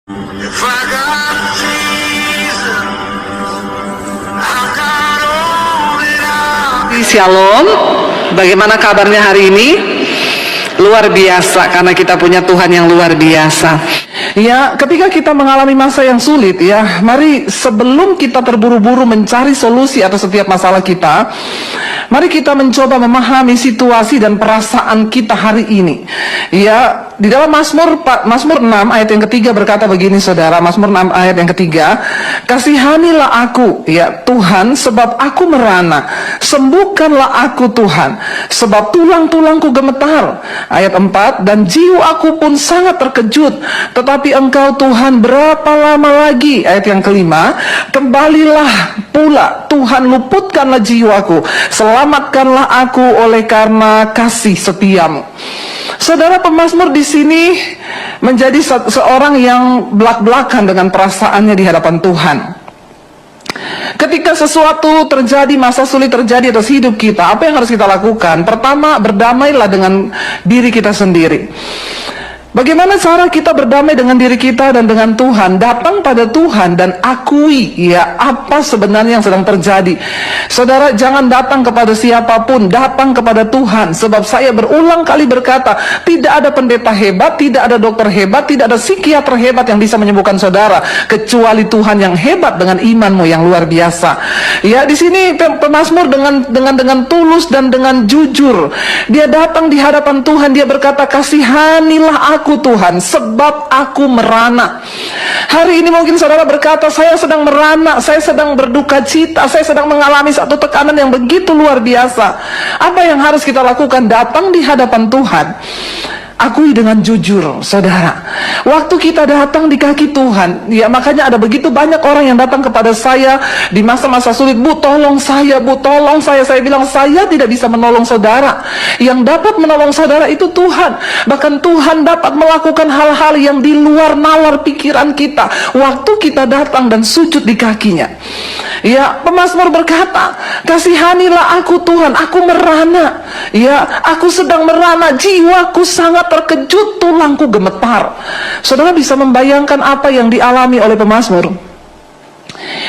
If I got Jesus, I got all that I. Shalom, bagaimana kabarnya hari ini? Luar biasa, karena kita punya Tuhan yang luar biasa. Ya, ketika kita mengalami masa yang sulit, ya, mari sebelum kita terburu-buru mencari solusi atas setiap masalah kita, mari kita mencoba memahami situasi dan perasaan kita hari ini. Ya, di dalam Mazmur 6 ayat yang ketiga berkata begini, saudara. Mazmur 6 ayat yang ketiga, kasihanilah aku, ya Tuhan, sebab aku merana. Sembuhkanlah aku, Tuhan, sebab tulang-tulangku gemetar. Ayat 4, dan jiwaku pun sangat terkejut. Tetapi Engkau, Tuhan, berapa lama lagi? Ayat yang kelima, kembalilah pula, Tuhan, luputkanlah jiwaku, selamatkanlah aku oleh karena kasih setiamu. Saudara, pemazmur di sini menjadi seorang yang belak-belakan dengan perasaannya di hadapan Tuhan. Ketika sesuatu terjadi, masa sulit terjadi atas hidup kita, apa yang harus kita lakukan? Pertama, berdamailah dengan diri kita sendiri. Bagaimana cara kita berdamai dengan diri kita dan dengan Tuhan? Datang pada Tuhan dan akui, ya, apa sebenarnya yang sedang terjadi. Saudara, jangan datang kepada siapapun, datang kepada Tuhan. Sebab saya berulang kali berkata, tidak ada pendeta hebat, tidak ada dokter hebat, tidak ada psikiater hebat yang bisa menyembuhkan saudara, kecuali Tuhan yang hebat dengan imanmu yang luar biasa. Ya, di sini pemazmur dengan tulus dan dengan jujur, dia datang di hadapan Tuhan, dia berkata, kasihanilah aku, Tuhan, sebab aku merana. Hari ini mungkin saudara berkata, saya sedang merana, saya sedang berduka cita, saya sedang mengalami satu tekanan yang begitu luar biasa. Apa yang harus kita lakukan? Datang di hadapan Tuhan, akui dengan jujur, saudara. Waktu kita datang di kaki Tuhan, ya, makanya ada begitu banyak orang yang datang kepada saya di masa-masa sulit. Bu, tolong saya, Bu, tolong saya. Saya bilang, saya tidak bisa menolong saudara. Yang dapat menolong saudara itu Tuhan. Bahkan Tuhan dapat melakukan hal-hal yang di luar nalar pikiran kita waktu kita datang dan sujud di kakinya. Ya, pemazmur berkata, kasihanilah aku, Tuhan, aku merana. Ya, aku sedang merana, jiwaku sangat terkejut, tulangku gemetar. Saudara bisa membayangkan apa yang dialami oleh pemazmur.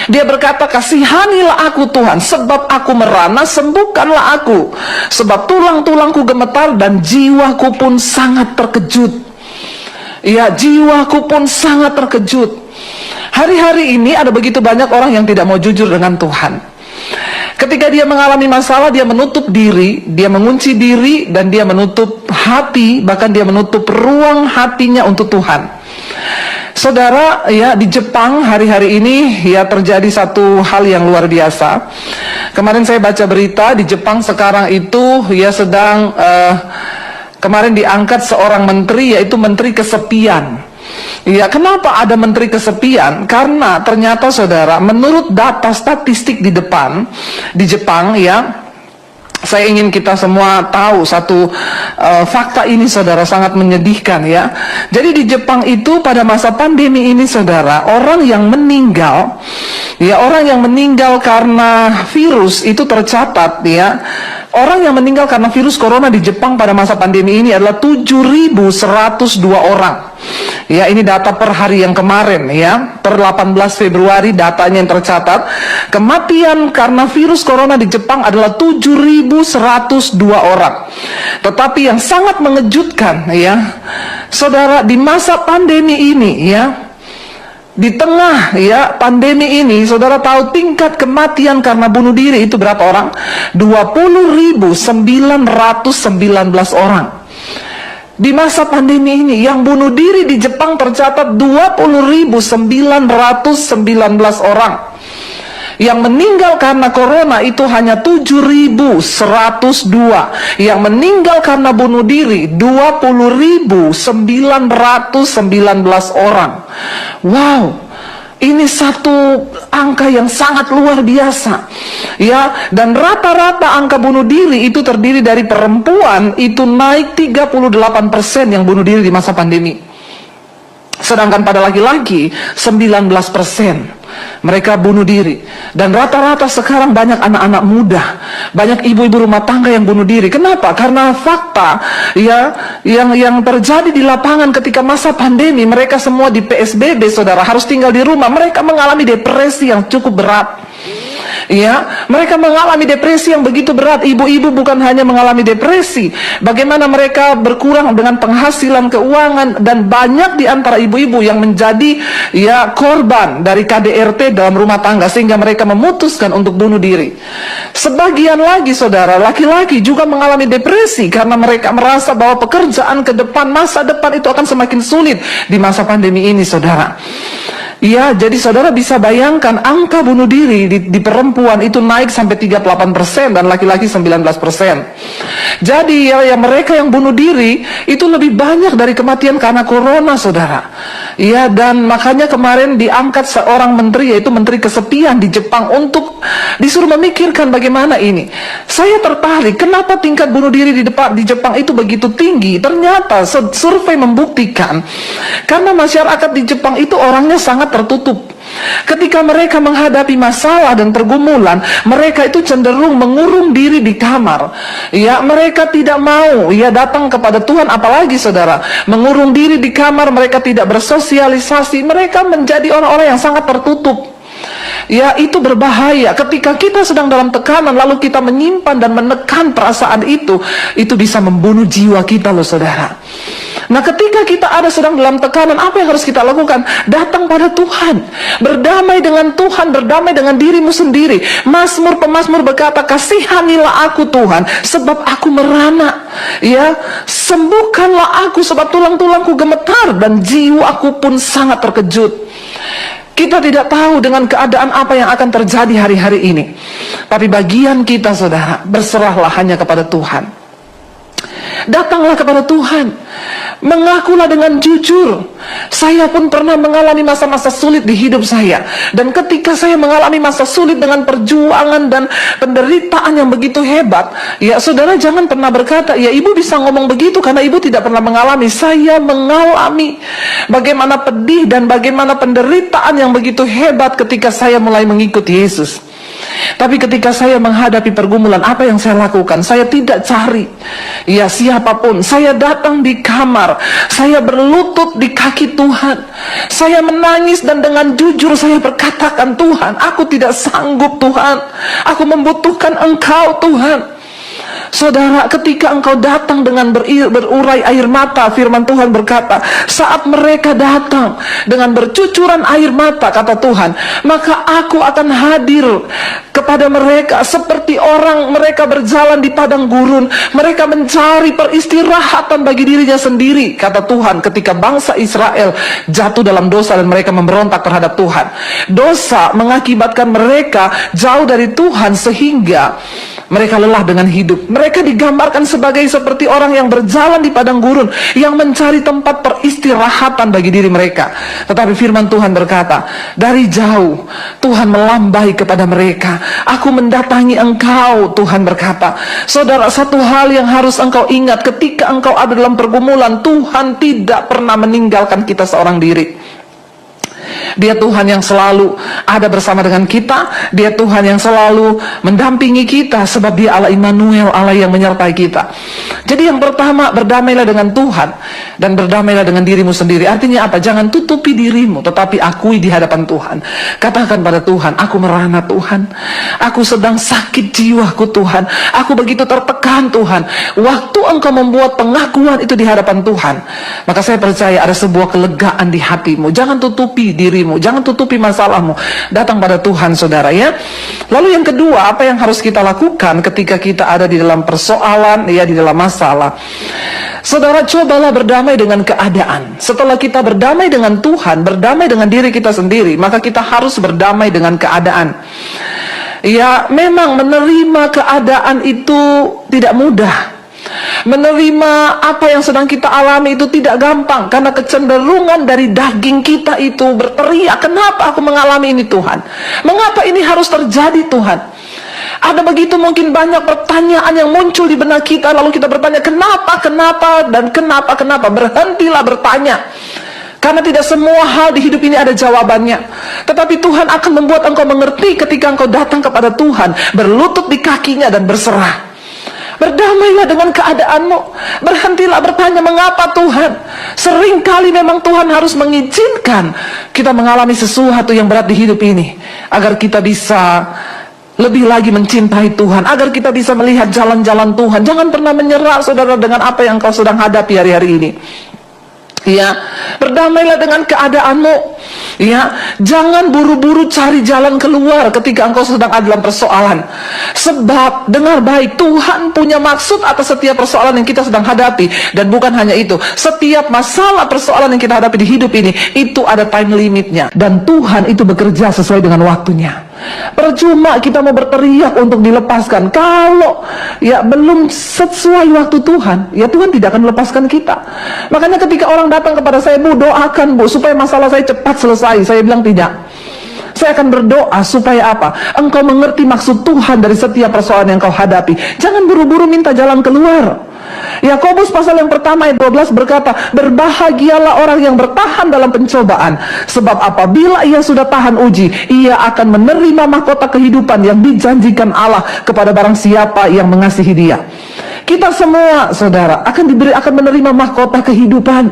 Dia berkata, kasihanilah aku, Tuhan, sebab aku merana, sembuhkanlah aku, sebab tulang-tulangku gemetar dan jiwaku pun sangat terkejut. Ya, jiwaku pun sangat terkejut. Hari-hari ini ada begitu banyak orang yang tidak mau jujur dengan Tuhan. Ketika dia mengalami masalah, dia menutup diri, dia mengunci diri, dan dia menutup hati, bahkan dia menutup ruang hatinya untuk Tuhan. Saudara, ya, di Jepang hari-hari ini, ya, terjadi satu hal yang luar biasa. Kemarin saya baca berita di Jepang sekarang itu, ya, sedang kemarin diangkat seorang menteri, yaitu menteri kesepian. Ya, kenapa ada menteri kesepian? Karena ternyata, saudara, menurut data statistik di Jepang, ya, saya ingin kita semua tahu satu fakta ini, saudara, sangat menyedihkan, ya. Jadi di Jepang itu pada masa pandemi ini, saudara, orang yang meninggal, ya, orang yang meninggal karena virus itu tercatat, ya. Orang yang meninggal karena virus corona di Jepang pada masa pandemi ini adalah 7.102 orang. Ya, ini data per hari yang kemarin, ya, per 18 Februari datanya yang tercatat. Kematian karena virus corona di Jepang adalah 7.102 orang. Tetapi yang sangat mengejutkan, ya, saudara, di masa pandemi ini, ya, di tengah, ya, pandemi ini, saudara tahu tingkat kematian karena bunuh diri itu berapa orang? 20.919 orang. Di masa pandemi ini, yang bunuh diri di Jepang tercatat 20.919 orang. Yang meninggal karena corona itu hanya 7.102. Yang meninggal karena bunuh diri 20.919 orang. Wow, ini satu angka yang sangat luar biasa, ya. Dan rata-rata angka bunuh diri itu terdiri dari perempuan, itu naik 38% yang bunuh diri di masa pandemi. Sedangkan pada laki-laki 19% mereka bunuh diri. Dan rata-rata sekarang banyak anak-anak muda, banyak ibu-ibu rumah tangga yang bunuh diri. Kenapa? Karena fakta ya yang terjadi di lapangan ketika masa pandemi, mereka semua di PSBB, saudara, harus tinggal di rumah. Mereka mengalami depresi yang cukup berat. Ya, mereka mengalami depresi yang begitu berat. Ibu-ibu bukan hanya mengalami depresi, bagaimana mereka berkurang dengan penghasilan keuangan, dan banyak di antara ibu-ibu yang menjadi korban dari KDRT dalam rumah tangga sehingga mereka memutuskan untuk bunuh diri. Sebagian lagi, saudara, laki-laki juga mengalami depresi karena mereka merasa bahwa pekerjaan ke depan, masa depan itu akan semakin sulit di masa pandemi ini, saudara. Ya, jadi saudara bisa bayangkan angka bunuh diri di perempuan itu naik sampai 38% dan laki-laki 19%. Jadi mereka yang bunuh diri itu lebih banyak dari kematian karena corona, saudara. Ya, dan makanya kemarin diangkat seorang menteri, yaitu Menteri Kesepian di Jepang, untuk disuruh memikirkan bagaimana ini. Saya tertarik, kenapa tingkat bunuh diri di Jepang itu begitu tinggi? Ternyata survei membuktikan karena masyarakat di Jepang itu orangnya sangat tertutup. Ketika mereka menghadapi masalah dan pergumulan, mereka itu cenderung mengurung diri di kamar. Ya, mereka tidak mau datang kepada Tuhan, apalagi saudara, mengurung diri di kamar, mereka tidak bersosialisasi, mereka menjadi orang-orang yang sangat tertutup. Ya, itu berbahaya. Ketika kita sedang dalam tekanan lalu kita menyimpan dan menekan perasaan itu bisa membunuh jiwa kita loh, saudara. Nah, ketika kita ada sedang dalam tekanan, apa yang harus kita lakukan? Datang pada Tuhan, berdamai dengan Tuhan, berdamai dengan dirimu sendiri. Pemazmur berkata, kasihanilah aku Tuhan, sebab aku merana. Ya, sembuhkanlah aku, sebab tulang-tulangku gemetar dan jiwaku pun sangat terkejut. Kita tidak tahu dengan keadaan apa yang akan terjadi hari-hari ini. Tapi bagian kita, saudara, berserahlah hanya kepada Tuhan. Datanglah kepada Tuhan, mengakulah dengan jujur. Saya pun pernah mengalami masa-masa sulit di hidup saya. Dan ketika saya mengalami masa sulit dengan perjuangan dan penderitaan yang begitu hebat, ya saudara, jangan pernah berkata, ya ibu bisa ngomong begitu karena ibu tidak pernah mengalami. Saya mengalami bagaimana pedih dan bagaimana penderitaan yang begitu hebat ketika saya mulai mengikuti Yesus. Tapi ketika saya menghadapi pergumulan, apa yang saya lakukan? Saya tidak cari siapapun. Saya datang di kamar, saya berlutut di kaki Tuhan, saya menangis dan dengan jujur saya berkatakan, Tuhan, aku tidak sanggup, Tuhan, aku membutuhkan Engkau, Tuhan. Saudara, ketika engkau datang dengan berurai air mata, firman Tuhan berkata, saat mereka datang dengan bercucuran air mata, kata Tuhan, maka aku akan hadir kepada mereka seperti orang mereka berjalan di padang gurun. Mereka mencari peristirahatan bagi dirinya sendiri, kata Tuhan, ketika bangsa Israel jatuh dalam dosa dan mereka memberontak terhadap Tuhan. Dosa mengakibatkan mereka jauh dari Tuhan sehingga mereka lelah dengan hidup. Mereka digambarkan seperti orang yang berjalan di padang gurun, yang mencari tempat peristirahatan bagi diri mereka. Tetapi firman Tuhan berkata, dari jauh Tuhan melambai kepada mereka. Aku mendatangi engkau, Tuhan berkata. Saudara, satu hal yang harus engkau ingat, ketika engkau ada dalam pergumulan, Tuhan tidak pernah meninggalkan kita seorang diri. Dia Tuhan yang selalu ada bersama dengan kita. Dia Tuhan yang selalu mendampingi kita, sebab Dia Allah Immanuel, Allah yang menyertai kita. Jadi yang pertama, berdamailah dengan Tuhan dan berdamailah dengan dirimu sendiri. Artinya apa? Jangan tutupi dirimu, tetapi akui di hadapan Tuhan. Katakan pada Tuhan, aku merana Tuhan, aku sedang sakit jiwaku Tuhan, aku begitu tertekan Tuhan. Waktu engkau membuat pengakuan itu di hadapan Tuhan, maka saya percaya ada sebuah kelegaan di hatimu. Jangan tutupi dirimu, jangan tutupi masalahmu. Datang pada Tuhan, saudara, ya. Lalu yang kedua, apa yang harus kita lakukan ketika kita ada di dalam persoalan, di dalam masalah? Saudara, cobalah berdamai dengan keadaan. Setelah kita berdamai dengan Tuhan, berdamai dengan diri kita sendiri, maka kita harus berdamai dengan keadaan. Ya, memang menerima keadaan itu tidak mudah. Menerima apa yang sedang kita alami itu tidak gampang, karena kecenderungan dari daging kita itu berteriak, kenapa aku mengalami ini Tuhan? Mengapa ini harus terjadi Tuhan? Ada begitu mungkin banyak pertanyaan yang muncul di benak kita, lalu kita bertanya kenapa, dan kenapa. Berhentilah bertanya. Karena tidak semua hal di hidup ini ada jawabannya. Tetapi Tuhan akan membuat engkau mengerti ketika engkau datang kepada Tuhan, berlutut di kakinya dan berserah. Berdamailah dengan keadaanmu. Berhentilah bertanya mengapa Tuhan. Seringkali memang Tuhan harus mengizinkan kita mengalami sesuatu yang berat di hidup ini, agar kita bisa lebih lagi mencintai Tuhan, agar kita bisa melihat jalan-jalan Tuhan. Jangan pernah menyerah, saudara, dengan apa yang kau sedang hadapi hari-hari ini. Ya, berdamailah dengan keadaanmu. Ya, jangan buru-buru cari jalan keluar ketika engkau sedang ada dalam persoalan. Sebab, dengar baik, Tuhan punya maksud atas setiap persoalan yang kita sedang hadapi. Dan bukan hanya itu, setiap masalah persoalan yang kita hadapi di hidup ini, itu ada time limitnya. Dan Tuhan itu bekerja sesuai dengan waktunya. Percuma kita mau berteriak untuk dilepaskan, kalau ya belum sesuai waktu Tuhan, ya Tuhan tidak akan melepaskan kita. Makanya ketika orang datang kepada saya, Bu, doakan Bu supaya masalah saya cepat selesai, saya bilang tidak. Saya akan berdoa supaya apa? Engkau mengerti maksud Tuhan dari setiap persoalan yang kau hadapi. Jangan buru-buru minta jalan keluar. Yakobus pasal yang pertama ayat 12 berkata, berbahagialah orang yang bertahan dalam pencobaan, sebab apabila ia sudah tahan uji, ia akan menerima mahkota kehidupan yang dijanjikan Allah kepada barang siapa yang mengasihi Dia. Kita semua, saudara, akan menerima mahkota kehidupan.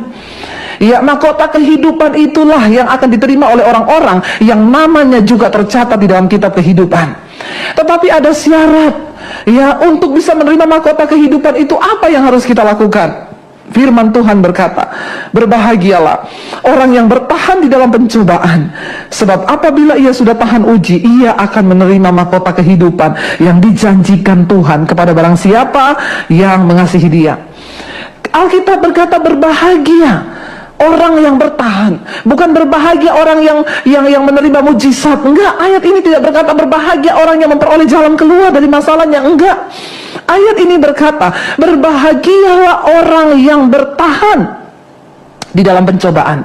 Ya, mahkota kehidupan itulah yang akan diterima oleh orang-orang yang namanya juga tercatat di dalam kitab kehidupan. Tetapi ada syarat. Ya, untuk bisa menerima mahkota kehidupan itu apa yang harus kita lakukan? Firman Tuhan berkata, berbahagialah orang yang bertahan di dalam pencobaan, sebab apabila ia sudah tahan uji, ia akan menerima mahkota kehidupan yang dijanjikan Tuhan kepada barang siapa yang mengasihi Dia. Alkitab berkata berbahagia orang yang bertahan, bukan berbahagia orang yang menerima mujizat. Enggak, ayat ini tidak berkata berbahagia orang yang memperoleh jalan keluar dari masalahnya. Enggak, ayat ini berkata berbahagialah orang yang bertahan di dalam pencobaan.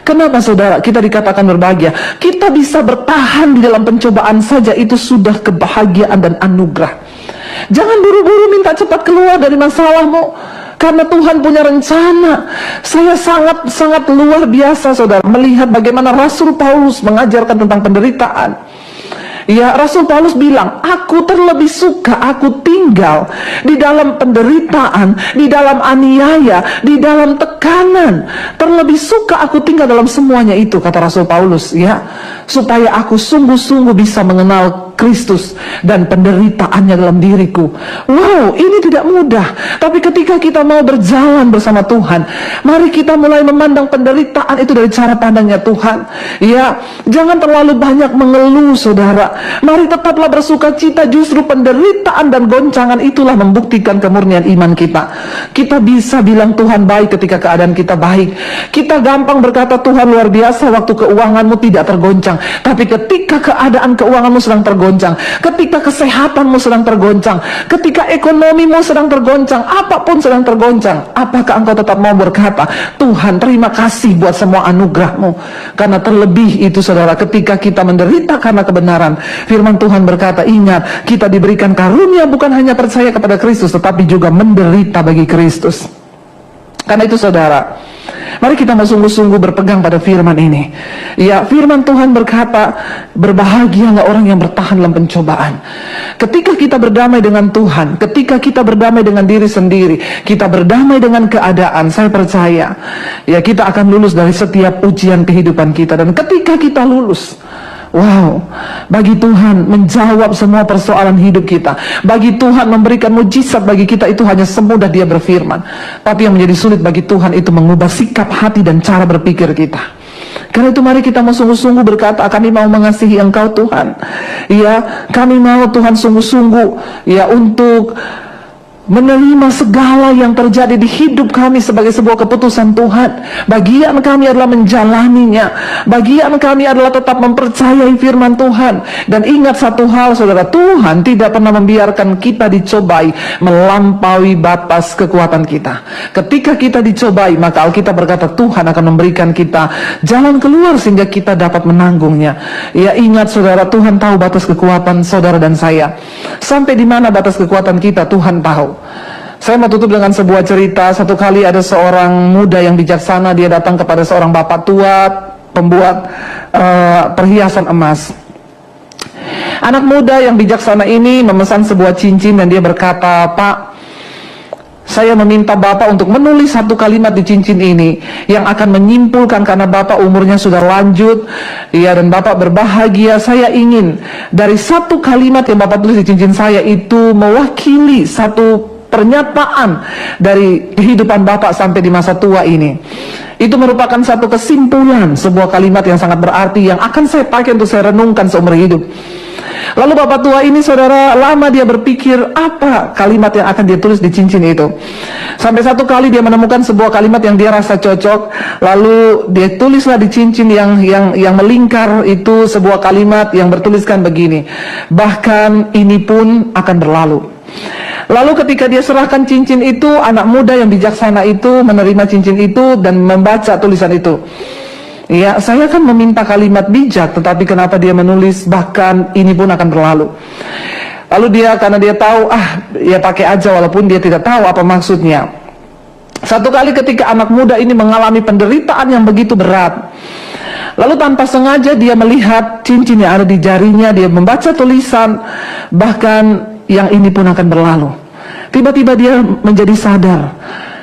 Kenapa, saudara, kita dikatakan berbahagia? Kita bisa bertahan di dalam pencobaan saja, itu sudah kebahagiaan dan anugerah. Jangan buru-buru minta cepat keluar dari masalahmu, karena Tuhan punya rencana. Saya sangat luar biasa, saudara, melihat bagaimana Rasul Paulus mengajarkan tentang penderitaan. Ya, Rasul Paulus bilang, aku terlebih suka aku tinggal di dalam penderitaan, di dalam aniaya, di dalam tekanan. Terlebih suka aku tinggal dalam semuanya itu, kata Rasul Paulus, ya, supaya aku sungguh-sungguh bisa mengenal Kristus dan penderitaannya dalam diriku. Wow, ini tidak mudah. Tapi ketika kita mau berjalan bersama Tuhan, mari kita mulai memandang penderitaan itu dari cara pandangnya Tuhan. Ya, jangan terlalu banyak mengeluh, saudara. Mari tetaplah bersuka cita. Justru penderitaan dan goncangan itulah membuktikan kemurnian iman kita. Kita bisa bilang Tuhan baik ketika keadaan kita baik. Kita gampang berkata Tuhan luar biasa waktu keuanganmu tidak tergoncang. Tapi ketika keadaan keuanganmu sedang tergoncang, ketika kesehatanmu sedang tergoncang, ketika ekonomimu sedang tergoncang, apapun sedang tergoncang, apakah engkau tetap mau berkata, Tuhan terima kasih buat semua anugerahmu? Karena terlebih itu, saudara, ketika kita menderita karena kebenaran, firman Tuhan berkata, ingat, kita diberikan karunia bukan hanya percaya kepada Kristus, tetapi juga menderita bagi Kristus. Karena itu, saudara, mari kita mau sungguh-sungguh berpegang pada firman ini. Ya, firman Tuhan berkata, berbahagialah orang yang bertahan dalam pencobaan. Ketika kita berdamai dengan Tuhan, ketika kita berdamai dengan diri sendiri, kita berdamai dengan keadaan, saya percaya, ya, kita akan lulus dari setiap ujian kehidupan kita. Dan ketika kita lulus, wow, bagi Tuhan menjawab semua persoalan hidup kita, bagi Tuhan memberikan mujizat bagi kita, itu hanya semudah Dia berfirman. Tapi yang menjadi sulit bagi Tuhan itu mengubah sikap hati dan cara berpikir kita. Karena itu mari kita mau sungguh-sungguh berkata, kami mau mengasihi Engkau Tuhan. Ya, kami mau Tuhan sungguh-sungguh, ya, untuk menerima segala yang terjadi di hidup kami sebagai sebuah keputusan Tuhan. Bagian kami adalah menjalaninya. Bagian kami adalah tetap mempercayai firman Tuhan. Dan ingat satu hal, saudara, Tuhan tidak pernah membiarkan kita dicobai melampaui batas kekuatan kita. Ketika kita dicobai, maka Alkitab berkata Tuhan akan memberikan kita jalan keluar sehingga kita dapat menanggungnya. Ya, ingat, saudara, Tuhan tahu batas kekuatan saudara dan saya. Sampai di mana batas kekuatan kita, Tuhan tahu. Saya mau tutup dengan sebuah cerita. Satu kali ada seorang muda yang bijaksana, dia datang kepada seorang bapak tua, pembuat perhiasan emas. Anak muda yang bijaksana ini memesan sebuah cincin dan dia berkata, "Pak, saya meminta Bapak untuk menulis satu kalimat di cincin ini yang akan menyimpulkan, karena Bapak umurnya sudah lanjut, ya, dan Bapak berbahagia. Saya ingin dari satu kalimat yang Bapak tulis di cincin saya itu mewakili satu pernyataan dari kehidupan Bapak sampai di masa tua ini. Itu merupakan satu kesimpulan, sebuah kalimat yang sangat berarti yang akan saya pakai untuk saya renungkan seumur hidup." Lalu bapak tua ini, saudara, lama dia berpikir apa kalimat yang akan dia tulis di cincin itu. Sampai satu kali dia menemukan sebuah kalimat yang dia rasa cocok. Lalu dia tulislah di cincin yang melingkar itu sebuah kalimat yang bertuliskan begini, "Bahkan ini pun akan berlalu." Lalu ketika dia serahkan cincin itu, anak muda yang bijaksana itu menerima cincin itu dan membaca tulisan itu. Ya, saya kan meminta kalimat bijak, tetapi kenapa dia menulis bahkan ini pun akan berlalu? Lalu dia, karena dia tahu, ya pakai aja walaupun dia tidak tahu apa maksudnya. Satu kali ketika anak muda ini mengalami penderitaan yang begitu berat, lalu tanpa sengaja dia melihat cincin yang ada di jarinya, dia membaca tulisan, bahkan yang ini pun akan berlalu. Tiba-tiba dia menjadi sadar,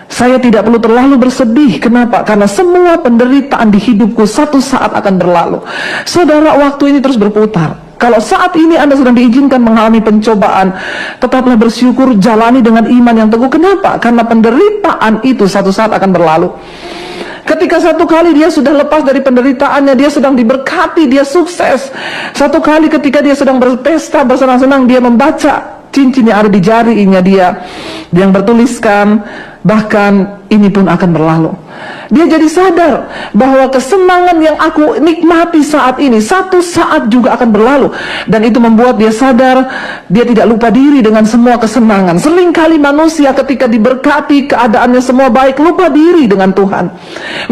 saya tidak perlu terlalu bersedih. Kenapa? Karena semua penderitaan di hidupku satu saat akan berlalu. Saudara, waktu ini terus berputar. Kalau saat ini Anda sedang diizinkan mengalami pencobaan, tetaplah bersyukur, jalani dengan iman yang teguh. Kenapa? Karena penderitaan itu satu saat akan berlalu. Ketika satu kali dia sudah lepas dari penderitaannya, dia sedang diberkati, dia sukses. Satu kali ketika dia sedang berpesta, bersenang-senang, dia membaca cincin yang ada di jarinya dia yang bertuliskan, bahkan ini pun akan berlalu. Dia jadi sadar bahwa kesenangan yang aku nikmati saat ini satu saat juga akan berlalu. Dan itu membuat dia sadar, dia tidak lupa diri dengan semua kesenangan. Seringkali manusia ketika diberkati, keadaannya semua baik, lupa diri dengan Tuhan.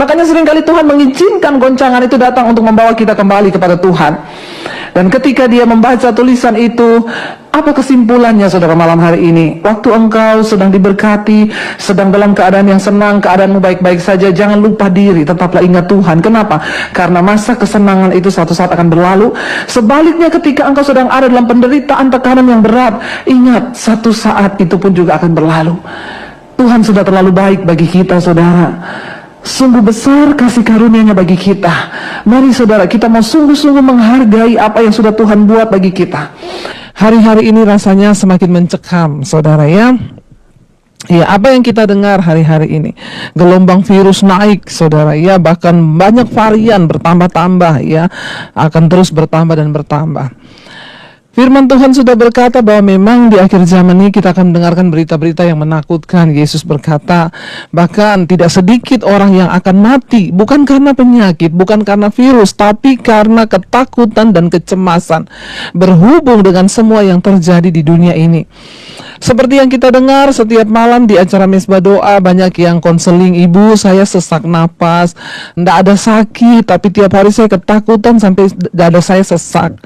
Makanya seringkali Tuhan mengizinkan goncangan itu datang untuk membawa kita kembali kepada Tuhan. Dan ketika dia membaca tulisan itu, apa kesimpulannya, saudara, malam hari ini? Waktu engkau sedang diberkati, sedang dalam keadaan yang senang, keadaanmu baik-baik saja, jangan lupa diri, tetaplah ingat Tuhan. Kenapa? Karena masa kesenangan itu suatu saat akan berlalu. Sebaliknya ketika engkau sedang ada dalam penderitaan, tekanan yang berat, ingat, satu saat itu pun juga akan berlalu. Tuhan sudah terlalu baik bagi kita, saudara. Sungguh besar kasih karunia-Nya bagi kita. Mari saudara, kita mau sungguh-sungguh menghargai apa yang sudah Tuhan buat bagi kita. Hari-hari ini rasanya semakin mencekam, saudara, ya. Ya, apa yang kita dengar hari-hari ini, gelombang virus naik, saudara, ya, bahkan banyak varian bertambah-tambah, ya, akan terus bertambah dan bertambah. Firman Tuhan sudah berkata bahwa memang di akhir zaman ini kita akan mendengarkan berita-berita yang menakutkan. Yesus berkata, bahkan tidak sedikit orang yang akan mati, bukan karena penyakit, bukan karena virus, tapi karena ketakutan dan kecemasan berhubung dengan semua yang terjadi di dunia ini. Seperti yang kita dengar setiap malam di acara Mesbah Doa, banyak yang konseling, "Ibu, saya sesak napas, tidak ada sakit, tapi tiap hari saya ketakutan sampai dada saya sesak."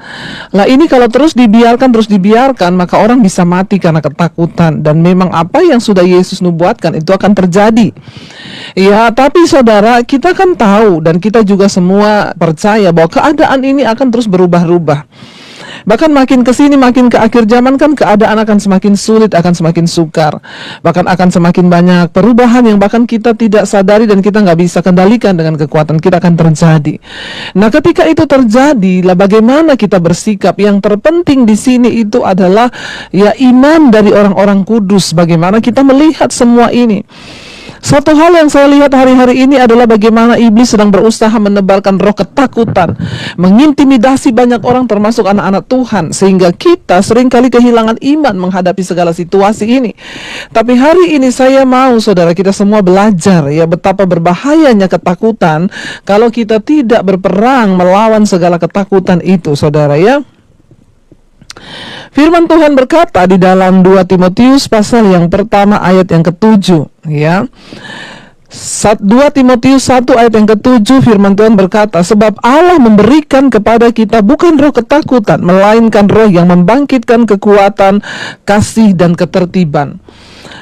Lah, ini kalau terus dibiarkan, maka orang bisa mati karena ketakutan. Dan memang apa yang sudah Yesus nubuatkan itu akan terjadi. Ya, tapi saudara, kita kan tahu dan kita juga semua percaya bahwa keadaan ini akan terus berubah-ubah. Bahkan makin ke sini, makin ke akhir zaman kan keadaan akan semakin sulit, akan semakin sukar. Bahkan akan semakin banyak perubahan yang bahkan kita tidak sadari dan kita nggak bisa kendalikan dengan kekuatan kita akan terjadi. Nah, ketika itu terjadi, lah bagaimana kita bersikap? Yang terpenting di sini itu adalah ya iman dari orang-orang kudus. Bagaimana kita melihat semua ini? Satu hal yang saya lihat hari-hari ini adalah bagaimana iblis sedang berusaha menebarkan roh ketakutan, mengintimidasi banyak orang termasuk anak-anak Tuhan, sehingga kita seringkali kehilangan iman menghadapi segala situasi ini. Tapi hari ini saya mau saudara kita semua belajar ya betapa berbahayanya ketakutan kalau kita tidak berperang melawan segala ketakutan itu, saudara, ya. Firman Tuhan berkata di dalam 2 Timotius pasal yang pertama ayat yang ke-7, ya. 2 Timotius 1 ayat yang ke-7, firman Tuhan berkata, "Sebab Allah memberikan kepada kita bukan roh ketakutan, melainkan roh yang membangkitkan kekuatan, kasih dan ketertiban."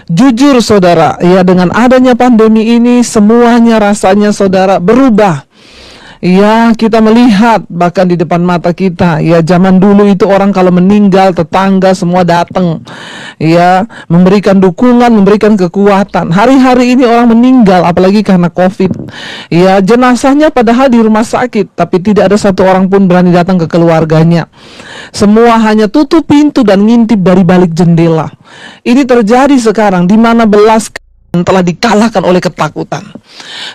Jujur saudara, ya dengan adanya pandemi ini semuanya rasanya saudara berubah. Ya, kita melihat bahkan di depan mata kita, ya zaman dulu itu orang kalau meninggal tetangga semua datang, ya memberikan dukungan, memberikan kekuatan. Hari-hari ini orang meninggal apalagi karena COVID, ya jenazahnya padahal di rumah sakit, tapi tidak ada satu orang pun berani datang ke keluarganya. Semua hanya tutup pintu dan ngintip dari balik jendela. Ini terjadi sekarang di mana belas telah dikalahkan oleh ketakutan.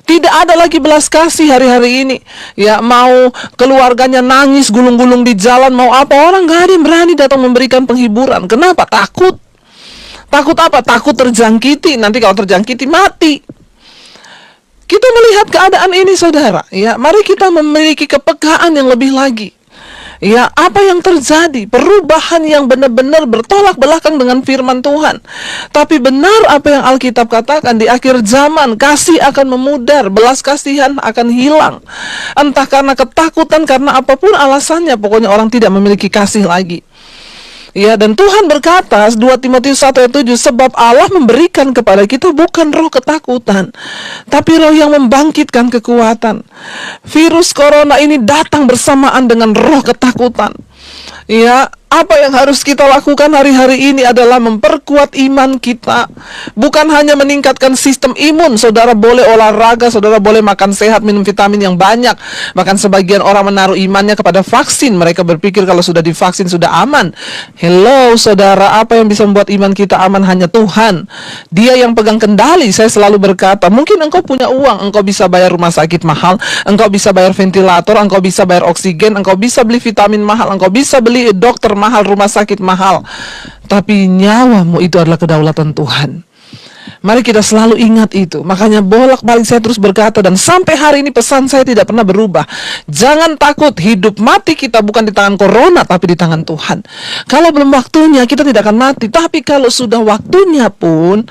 Tidak ada lagi belas kasih hari-hari ini. Ya, mau keluarganya nangis gulung-gulung di jalan, mau apa, orang gak ada yang berani datang memberikan penghiburan. Kenapa? Takut. Takut apa? Takut terjangkiti. Nanti kalau terjangkiti mati. Kita melihat keadaan ini saudara, ya mari kita memiliki kepekaan yang lebih lagi. Ya, apa yang terjadi? Perubahan yang benar-benar bertolak belakang dengan firman Tuhan. Tapi benar apa yang Alkitab katakan, di akhir zaman kasih akan memudar, belas kasihan akan hilang. Entah karena ketakutan, karena apapun alasannya, pokoknya orang tidak memiliki kasih lagi. Ya, dan Tuhan berkata 2 Timotius 1:7, sebab Allah memberikan kepada kita bukan roh ketakutan, tapi roh yang membangkitkan kekuatan. Virus corona ini datang bersamaan dengan roh ketakutan. Ya, apa yang harus kita lakukan hari-hari ini adalah memperkuat iman kita. Bukan hanya meningkatkan sistem imun. Saudara boleh olahraga, saudara boleh makan sehat, minum vitamin yang banyak. Bahkan sebagian orang menaruh imannya kepada vaksin. Mereka berpikir kalau sudah divaksin sudah aman. Hello saudara, apa yang bisa membuat iman kita aman? Hanya Tuhan. Dia yang pegang kendali. Saya selalu berkata, mungkin engkau punya uang, engkau bisa bayar rumah sakit mahal, engkau bisa bayar ventilator, engkau bisa bayar oksigen, engkau bisa beli vitamin mahal, engkau bisa beli dokter mahal, rumah sakit mahal. Tapi nyawamu itu adalah kedaulatan Tuhan. Mari kita selalu ingat itu. Makanya bolak-balik saya terus berkata, dan sampai hari ini pesan saya tidak pernah berubah. Jangan takut, hidup mati kita bukan di tangan corona, tapi di tangan Tuhan. Kalau belum waktunya, kita tidak akan mati. Tapi kalau sudah waktunya pun,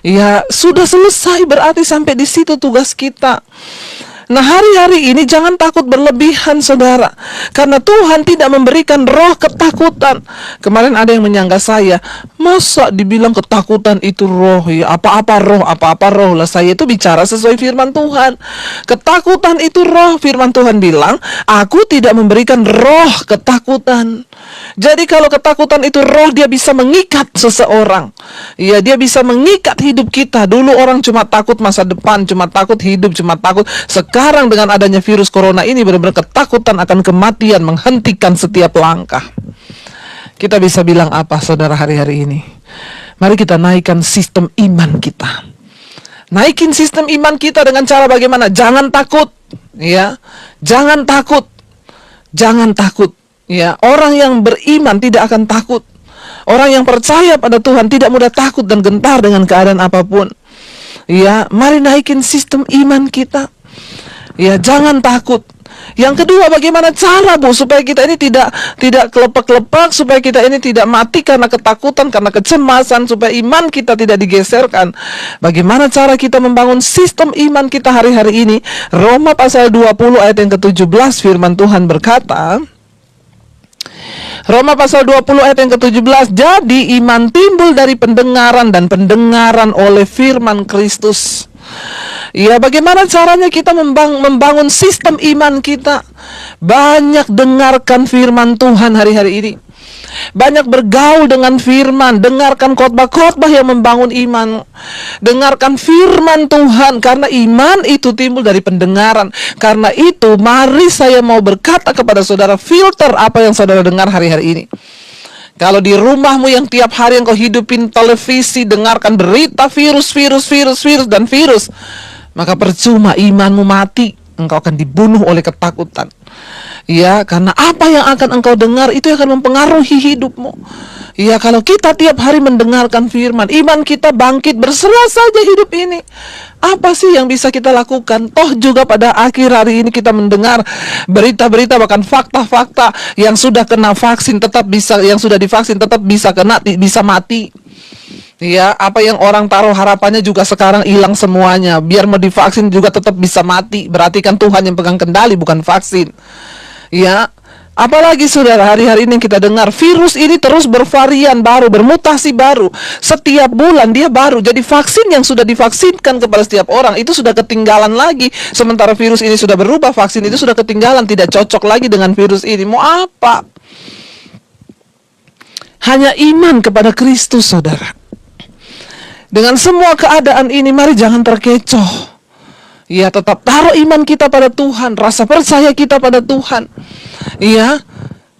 ya sudah selesai, berarti sampai di situ tugas kita. Nah, hari-hari ini jangan takut berlebihan saudara, karena Tuhan tidak memberikan roh ketakutan. Kemarin ada yang menyangka saya, masa dibilang ketakutan itu roh? Ya apa-apa roh lah. Saya itu bicara sesuai firman Tuhan. Ketakutan itu roh. Firman Tuhan bilang, aku tidak memberikan roh ketakutan. Jadi kalau ketakutan itu roh, dia bisa mengikat seseorang. Ya, dia bisa mengikat hidup kita. Dulu orang cuma takut masa depan, cuma takut hidup, cuma takut. Sekarang dengan adanya virus corona ini, benar-benar ketakutan akan kematian menghentikan setiap langkah. Kita bisa bilang apa saudara hari-hari ini? Mari kita naikkan sistem iman kita. Naikin sistem iman kita dengan cara bagaimana? Jangan takut, ya. Jangan takut. Jangan takut. Ya, orang yang beriman tidak akan takut. Orang yang percaya pada Tuhan tidak mudah takut dan gentar dengan keadaan apapun. Ya, mari naikin sistem iman kita. Ya, jangan takut. Yang kedua, bagaimana cara supaya kita ini tidak kelepek-kelepek, supaya kita ini tidak mati karena ketakutan, karena kecemasan, supaya iman kita tidak digeserkan. Bagaimana cara kita membangun sistem iman kita hari-hari ini? Roma pasal 20 ayat yang ke-17 firman Tuhan berkata, Roma pasal 20 ayat yang ke-17, jadi iman timbul dari pendengaran, dan pendengaran oleh firman Kristus. Ya, bagaimana caranya kita membangun sistem iman kita? Banyak dengarkan firman Tuhan hari-hari ini. Banyak bergaul dengan firman, dengarkan khotbah-khotbah yang membangun iman. Dengarkan firman Tuhan, karena iman itu timbul dari pendengaran. Karena itu, mari saya mau berkata kepada saudara, filter apa yang saudara dengar hari-hari ini. Kalau di rumahmu yang tiap hari engkau hidupin televisi, dengarkan berita virus, dan virus, maka percuma, imanmu mati. Engkau akan dibunuh oleh ketakutan. Ya, karena apa yang akan engkau dengar itu akan mempengaruhi hidupmu. Ya, kalau kita tiap hari mendengarkan firman, iman kita bangkit, berserah saja hidup ini. Apa sih yang bisa kita lakukan? Toh juga pada akhir hari ini kita mendengar berita-berita, bahkan fakta-fakta yang sudah kena vaksin tetap bisa, yang sudah divaksin tetap bisa kena, bisa mati. Ya, apa yang orang taruh harapannya juga sekarang hilang semuanya. Biar mau divaksin juga tetap bisa mati. Berarti kan Tuhan yang pegang kendali, bukan vaksin. Ya, Apalagi saudara, hari-hari ini kita dengar virus ini terus bervarian baru, bermutasi baru. Setiap bulan dia baru. Jadi vaksin yang sudah divaksinkan kepada setiap orang itu sudah ketinggalan lagi. Sementara virus ini sudah berubah, vaksin itu sudah ketinggalan, tidak cocok lagi dengan virus ini. Mau apa? Hanya iman kepada Kristus, saudara. Dengan semua keadaan ini, mari jangan terkecoh. Ya, tetap taruh iman kita pada Tuhan, rasa percaya kita pada Tuhan. Ya,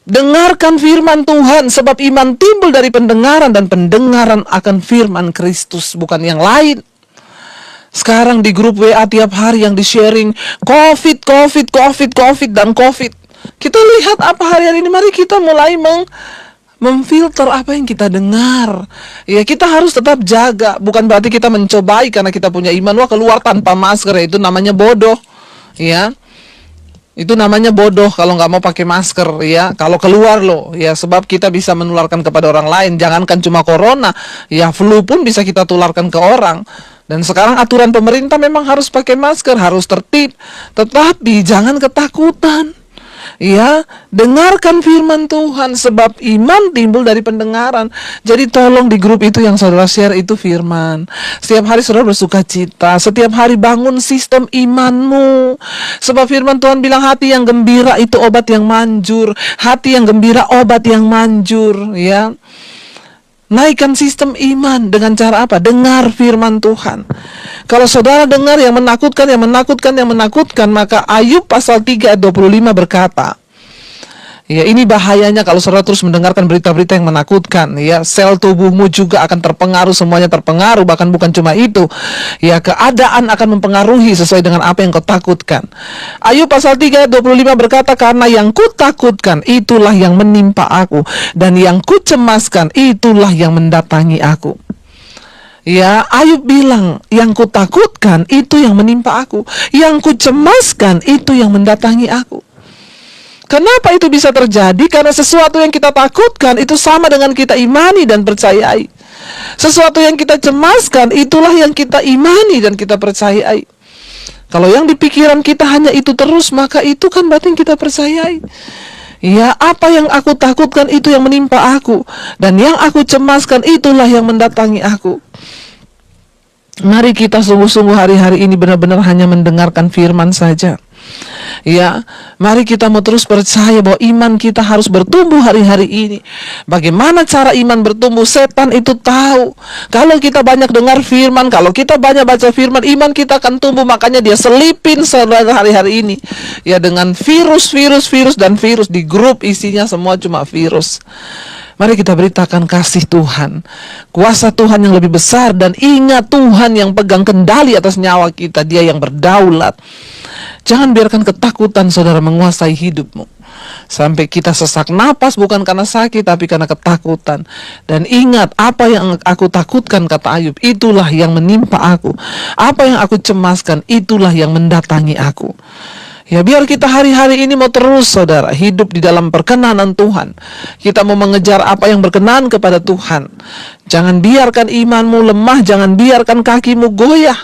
dengarkan firman Tuhan, sebab iman timbul dari pendengaran, dan pendengaran akan firman Kristus, bukan yang lain. Sekarang di grup WA tiap hari yang di-sharing COVID, dan COVID. Kita lihat apa hari-hari ini, mari kita mulai memfilter apa yang kita dengar. Ya, kita harus tetap jaga. Bukan berarti kita mencobai karena kita punya iman. Wah, keluar tanpa masker, itu namanya bodoh. Ya, itu namanya bodoh kalau nggak mau pakai masker. Ya, kalau keluar loh. Ya, sebab kita bisa menularkan kepada orang lain. Jangankan cuma corona, ya flu pun bisa kita tularkan ke orang. Dan sekarang aturan pemerintah memang harus pakai masker, harus tertib. Tetapi jangan ketakutan. Ya, dengarkan firman Tuhan, sebab iman timbul dari pendengaran. Jadi tolong di grup itu yang saudara share itu firman. Setiap hari saudara bersuka cita, setiap hari bangun sistem imanmu. Sebab firman Tuhan bilang hati yang gembira itu obat yang manjur. Hati yang gembira obat yang manjur, ya. Naikkan sistem iman dengan cara apa? Dengar firman Tuhan. Kalau saudara dengar yang menakutkan, maka Ayub pasal 3 ayat 25 berkata, ya, ini bahayanya kalau saudara terus mendengarkan berita-berita yang menakutkan. Ya, sel tubuhmu juga akan terpengaruh, semuanya terpengaruh. Bahkan bukan cuma itu, ya, keadaan akan mempengaruhi sesuai dengan apa yang kau takutkan. Ayub pasal 3 ayat 25 berkata, karena yang kutakutkan itulah yang menimpa aku, dan yang kucemaskan itulah yang mendatangi aku. Ya, Ayub bilang, yang kutakutkan itu yang menimpa aku, yang kucemaskan itu yang mendatangi aku. Kenapa itu bisa terjadi? Karena sesuatu yang kita takutkan itu sama dengan kita imani dan percayai. Sesuatu yang kita cemaskan itulah yang kita imani dan kita percayai. Kalau yang di pikiran kita hanya itu terus, maka itu kan berarti yang kita percayai. Ya, apa yang aku takutkan itu yang menimpa aku, dan yang aku cemaskan itulah yang mendatangi aku. Mari kita sungguh-sungguh hari-hari ini benar-benar hanya mendengarkan firman saja. Ya, mari kita mau terus percaya bahwa iman kita harus bertumbuh hari-hari ini. Bagaimana cara iman bertumbuh? Setan itu tahu. Kalau kita banyak dengar firman, kalau kita banyak baca firman, iman kita akan tumbuh. Makanya dia selipin saudara hari-hari ini, ya, dengan virus dan virus. Di grup isinya semua cuma virus. Mari kita beritakan kasih Tuhan, kuasa Tuhan yang lebih besar, dan ingat Tuhan yang pegang kendali atas nyawa kita, Dia yang berdaulat. Jangan biarkan ketakutan saudara menguasai hidupmu, sampai kita sesak napas bukan karena sakit, tapi karena ketakutan. Dan ingat, apa yang aku takutkan, kata Ayub, itulah yang menimpa aku. Apa yang aku cemaskan, itulah yang mendatangi aku. Ya, biar kita hari-hari ini mau terus saudara hidup di dalam perkenanan Tuhan. Kita mau mengejar apa yang berkenan kepada Tuhan. Jangan biarkan imanmu lemah, jangan biarkan kakimu goyah.